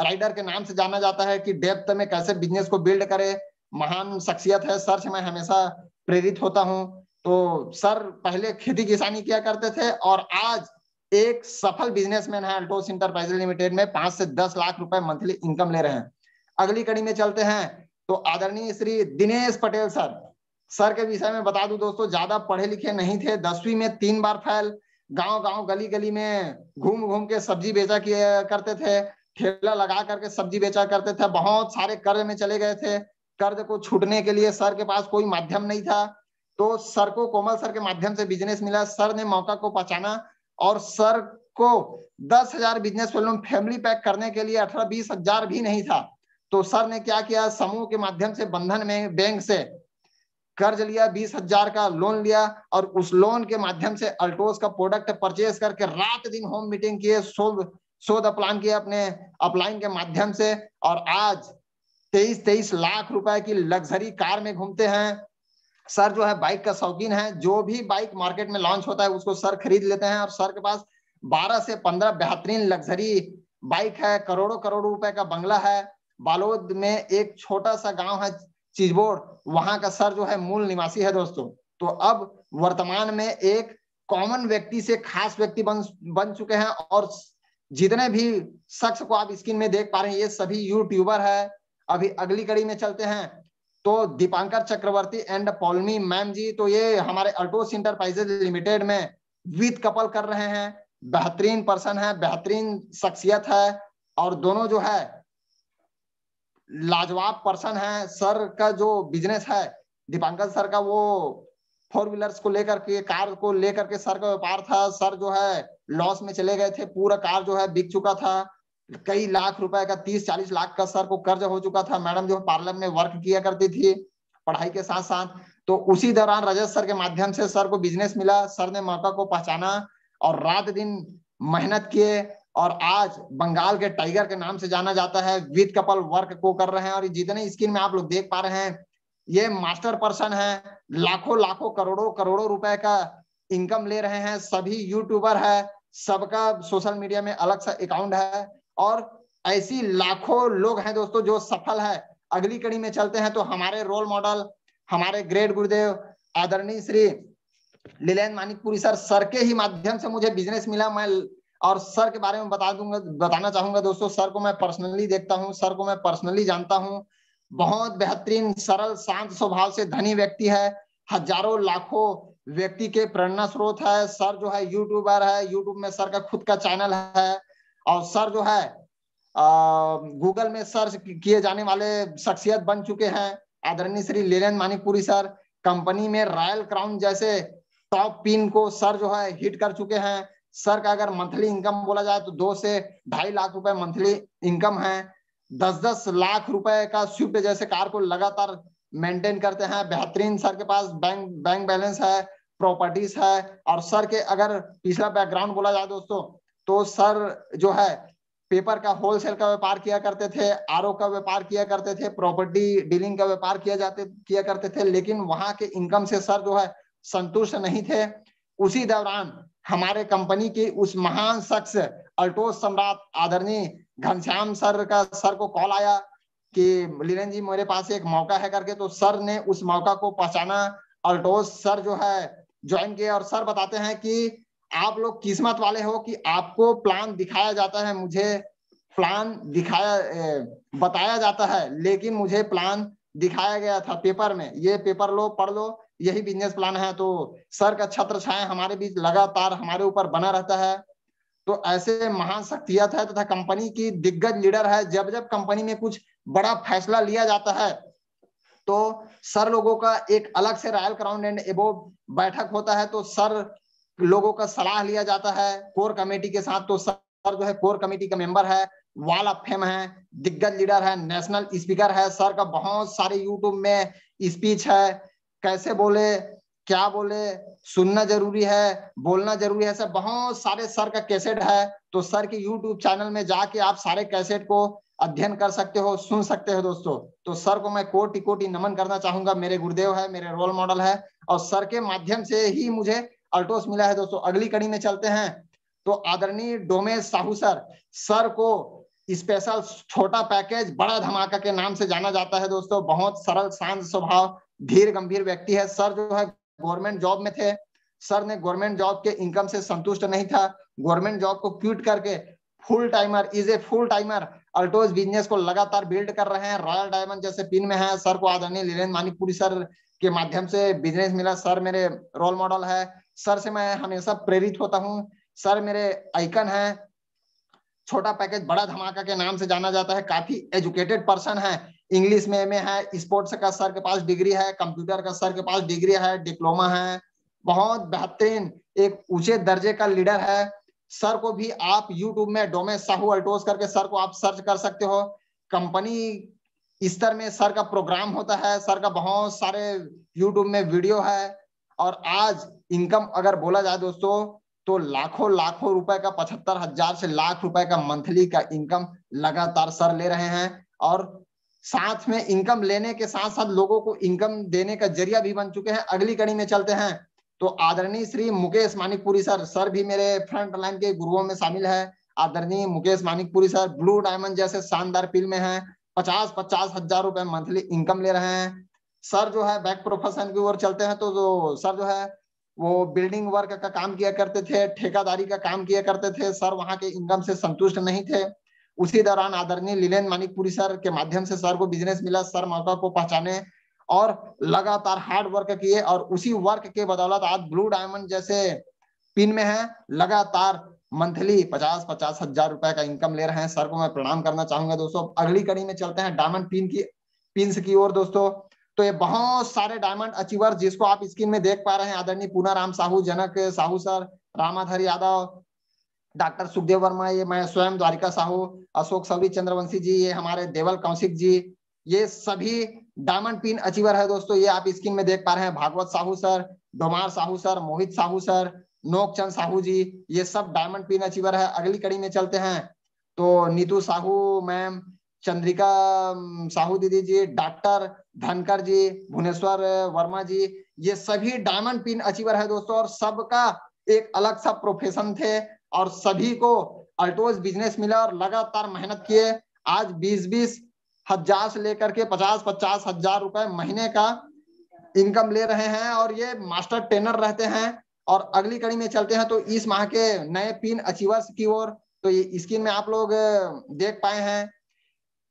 राइडर के नाम से जाना जाता है कि डेप्थ में कैसे बिजनेस को बिल्ड करे। महान शख्सियत है, सर से मैं हमेशा प्रेरित होता हूं। तो सर पहले खेती किसानी किया करते थे और आज एक सफल बिजनेसमैन है। अल्टोस इंटरप्राइजेज लिमिटेड में 5 से 10 लाख रुपए मंथली इनकम ले रहे हैं। अगली कड़ी में चलते हैं तो आदरणीय श्री दिनेश पटेल सर। सर के विषय में बता दूं दोस्तों, ज्यादा पढ़े लिखे नहीं थे, 10वीं में 3 बार फेल, गांव गांव गली गली में घूम घूम के सब्जी बेचा करते थे, ठेला लगा करके सब्जी बेचा करते थे, बहुत सारे कर्ज में चले गए थे। कर्ज को छूटने के लिए सर के पास कोई माध्यम नहीं था, तो सर को कोमल सर के माध्यम से बिजनेस मिला। सर ने मौका को पहचाना और सर को 10,000 बिजनेस फैमिली पैक करने के लिए 18-20 हजार भी नहीं था। तो सर ने क्या किया, समूह के माध्यम से बंधन में बैंक से कर्ज लिया, 20,000 का लोन लिया, और उस लोन के माध्यम से अल्टोस का प्रोडक्ट परचेज करके रात दिन होम मीटिंग किए, शोध अपलाइन किए अपने अपलाइन के माध्यम से, और आज 23-23 लाख रुपए की लग्जरी कार में घूमते हैं। सर जो है बाइक का शौकीन है, जो भी बाइक मार्केट में लॉन्च होता है उसको सर खरीद लेते हैं, और सर के पास 12 से 15 बेहतरीन लग्जरी बाइक है, करोड़ों करोड़ों रुपए का बंगला है। बालोद में एक छोटा सा गांव है चीजबोड़, वहां का सर जो है मूल निवासी है दोस्तों। तो अब वर्तमान में एक कॉमन व्यक्ति से खास व्यक्ति बन चुके हैं, और जितने भी शख्स को आप स्क्रीन में देख पा रहे हैं ये सभी यूट्यूबर है। अभी अगली कड़ी में चलते हैं तो दीपांकर चक्रवर्ती एंड पौलमी मैम जी, तो ये हमारे अल्टोस इंटरप्राइजेज लिमिटेड में विद कपल कर रहे हैं। बेहतरीन पर्सन है, बेहतरीन शख्सियत है, और दोनों जो है लाजवाब पर्सन है। सर का जो बिजनेस है दीपांकर सर का, वो 4 व्हीलर्स को लेकर के, कार को लेकर के सर का व्यापार था। सर जो है लॉस में चले गए थे, पूरा कार जो है बिक चुका था, कई लाख रुपए का, 30-40 लाख का सर को कर्ज हो चुका था। मैडम जो पार्लर में वर्क किया करती थी पढ़ाई के साथ साथ, तो उसी दौरान रजत सर के माध्यम से सर को बिजनेस मिला। सर ने मौका को पहचाना और रात दिन मेहनत किए, और आज बंगाल के टाइगर के नाम से जाना जाता है। विद कपल वर्क को कर रहे हैं, और जितने स्क्रीन में आप लोग देख पा रहे हैं ये मास्टर पर्सन है, लाखों लाखों करोड़ों करोड़ों रुपए का इनकम ले रहे हैं। सभी यूट्यूबर है, सबका सोशल मीडिया में अलग सा अकाउंट है, और ऐसी लाखों लोग हैं दोस्तों जो सफल है। अगली कड़ी में चलते हैं तो हमारे रोल मॉडल, हमारे ग्रेट गुरुदेव आदरणीय श्री लीलेंद्र मानिकपुरी सर, सर के ही माध्यम से मुझे बिजनेस मिला। मैं और सर के बारे में बताना चाहूंगा दोस्तों। सर को मैं पर्सनली देखता हूं, सर को मैं पर्सनली जानता हूं। बहुत बेहतरीन, सरल, शांत स्वभाव से धनी व्यक्ति है, हजारों लाखों व्यक्ति के प्रेरणा स्रोत है। सर जो है यूट्यूबर है, यूट्यूब में सर का खुद का चैनल है, और सर जो है गूगल में सर्च किए जाने वाले शख्सियत बन चुके हैं। आदरणीय श्री लीलेंद्र मानिकपुरी सर कंपनी में रॉयल क्राउन जैसे टॉप पिन को सर जो है हिट कर चुके हैं। सर का अगर मंथली इनकम बोला जाए तो 2 से 2.5 लाख रुपए मंथली इनकम है। 10-10 लाख रुपए का स्विफ्ट जैसे कार को लगातार मेंटेन करते हैं, बेहतरीन सर के पास बैंक बैलेंस है, प्रॉपर्टीज है। और सर के अगर पिछला बैकग्राउंड बोला जाए दोस्तों, तो सर जो है पेपर का होलसेल का व्यापार किया करते थे, आरओ का व्यापार किया करते थे, प्रॉपर्टी डीलिंग का व्यापार किया करते थे, लेकिन वहां के इनकम से सर जो है संतुष्ट नहीं थे। उसी दौरान हमारे कंपनी की उस महान शख्स अल्टोस सम्राट आदरणीय घनश्याम सर को कॉल आया कि लीलन जी मेरे पास एक मौका है करके। तो सर ने उस मौका को पहचाना, अल्टोस सर जो है ज्वाइन किए। और सर बताते हैं कि आप लोग किस्मत वाले हो कि आपको प्लान दिखाया जाता है, मुझे प्लान बताया जाता है, लेकिन मुझे प्लान दिखाया गया था पेपर में, ये पेपर लो पढ़ लो, यही बिजनेस प्लान है। तो सर का छत्र छाया हमारे बीच लगातार हमारे ऊपर बना रहता है। तो ऐसे महान शख्सियत है तथा कंपनी की दिग्गज लीडर है। जब जब कंपनी में कुछ बड़ा फैसला लिया जाता है तो सर लोगों का एक अलग से रॉयल क्राउन एंड एबोव बैठक होता है। तो सर लोगों का सलाह लिया जाता है कोर कमेटी के साथ। तो सर जो है कोर कमेटी का मेंबर है, वॉल ऑफ फेम है, दिग्गज लीडर है, नेशनल स्पीकर है। सर का बहुत सारे यूट्यूब में स्पीच है, कैसे बोले, क्या बोले, सुनना जरूरी है, बोलना जरूरी है, सब बहुत सारे सर का कैसेट है। तो सर के यूट्यूब चैनल में जाके आप सारे कैसेट को अध्ययन कर सकते हो, सुन सकते हो दोस्तों। तो सर को मैं कोटि कोटि नमन करना चाहूंगा, मेरे गुरुदेव है, मेरे रोल मॉडल है, और सर के माध्यम से ही मुझे अल्टोस मिला है दोस्तों। अगली कड़ी में चलते हैं। तो आदरणीय डोमेश साहू सर को स्पेशल छोटा पैकेज बड़ा धमाका के नाम से जाना जाता है दोस्तों। बहुत सरल शांत स्वभाव, धीर गंभीर व्यक्ति है। सर जो है गवर्नमेंट जॉब में थे। सर ने गवर्नमेंट जॉब के इनकम से संतुष्ट नहीं था, गवर्नमेंट जॉब को क्विट करके फुल टाइमर अल्टोस बिजनेस को लगातार बिल्ड कर रहे हैं। रॉयल डायमंड जैसे पिन में है। सर को आदरणीय लीलेन्द्र मानिकपुरी सर के माध्यम से बिजनेस मिला। सर मेरे रोल मॉडल है, सर से मैं हमेशा प्रेरित होता हूँ। सर मेरे आइकन है। छोटा पैकेज बड़ा धमाका के नाम से जाना जाता है। काफी एजुकेटेड पर्सन है, इंग्लिश में एमए है, स्पोर्ट्स का सर के पास डिग्री है, कंप्यूटर का सर के पास डिग्री है, डिप्लोमा है। बहुत बेहतरीन एक ऊंचे दर्जे का लीडर है। सर को भी आप यूट्यूब में डोमेश साहू अल्टोस करके सर को आप सर्च कर सकते हो। कंपनी स्तर में सर का प्रोग्राम होता है, सर का बहुत सारे यूट्यूब में वीडियो है। और आज इनकम अगर बोला जाए दोस्तों तो लाखों लाखों रुपए का 75,000 से लाख रुपए का मंथली का इनकम लगातार सर ले रहे हैं। और साथ में इनकम लेने के साथ साथ लोगों को इनकम देने का जरिया भी बन चुके हैं। अगली कड़ी में चलते हैं। तो आदरणीय श्री मुकेश मानिकपुरी सर भी मेरे फ्रंट लाइन के गुरुओं में शामिल है। आदरणीय Mukesh Manikpuri sir blue diamond जैसे शानदार फील्ड में है, 50-50 हजार रुपए मंथली इनकम ले रहे हैं। सर जो है बैक प्रोफेशन की ओर चलते हैं। तो जो सर जो है वो बिल्डिंग वर्क का काम किया करते थे, ठेकेदारी का काम किया करते थे। सर वहां के इनकम से संतुष्ट नहीं थे। उसी दौरान आदरणीय लीलेन्द्र मानिकपुरी सर के माध्यम से सर को बिजनेस मिला। सर मौका को पहचाने और लगातार हार्ड वर्क किए, और उसी वर्क के बदौलत आज ब्लू डायमंड जैसे पिन में है। लगातार मंथली 50-50 हजार रुपए का इनकम ले रहे हैं। सर को मैं प्रणाम करना चाहूंगा दोस्तों। अगली कड़ी में चलते हैं डायमंड पिन की ओर दोस्तों। तो ये बहुत सारे डायमंड अचीवर जिसको आप स्क्रीन में देख पा रहे हैं, आदरणीय पूनाराम साहू, जनक साहू सर, रामाधर यादव, डॉक्टर सुखदेव वर्मा, ये मैं स्वयं द्वारिका साहू, अशोक सौरी चंद्रवंशी जी, ये हमारे देवल कौशिक जी, ये सभी डायमंड पिन अचीवर है दोस्तों। ये आप स्क्रीन में देख पा रहे हैं, Bhagwat Sahu sir, Domar Sahu sir, Mohit Sahu sir, Nokchand Sahu ji, ये सब डायमंड पिन अचीवर है। अगली कड़ी में चलते हैं। तो नीतू साहू मैम, चंद्रिका साहू दीदी जी, डॉक्टर धनकर जी, भुवनेश्वर वर्मा जी, ये सभी डायमंड पिन अचीवर है दोस्तों। और सबका एक अलग सा प्रोफेशन थे, और सभी को अल्टोस बिजनेस मिला और लगातार मेहनत किए। आज 20-20 हजार से लेकर के 50-50 हजार रुपए महीने का इनकम ले रहे हैं, और ये मास्टर ट्रेनर रहते हैं। और अगली कड़ी में चलते हैं। तो इस माह के नए पिन अचीवर्स की ओर। तो ये स्क्रीन में आप लोग देख पाए हैं,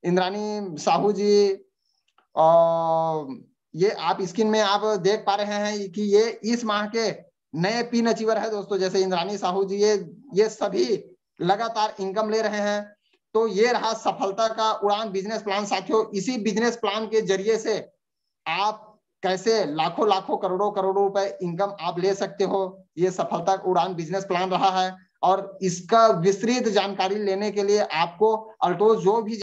इंद्रानी साहू जी, और ये आप स्क्रीन में आप देख पा रहे हैं कि ये इस माह के नए पिन अचीवर है दोस्तों। जैसे इंद्रानी साहू जी, ये सभी लगातार इनकम ले रहे हैं। तो ये रहा सफलता का उड़ान बिजनेस प्लान साथियों। इसी बिजनेस प्लान के जरिए से आप कैसे लाखों लाखों करोड़ों करोड़ों रुपए इनकम आप ले सकते हो, ये सफलता का उड़ान बिजनेस प्लान रहा है। और इसका विस्तृत जानकारी लेने के लिए आपको अल्टोस जो भी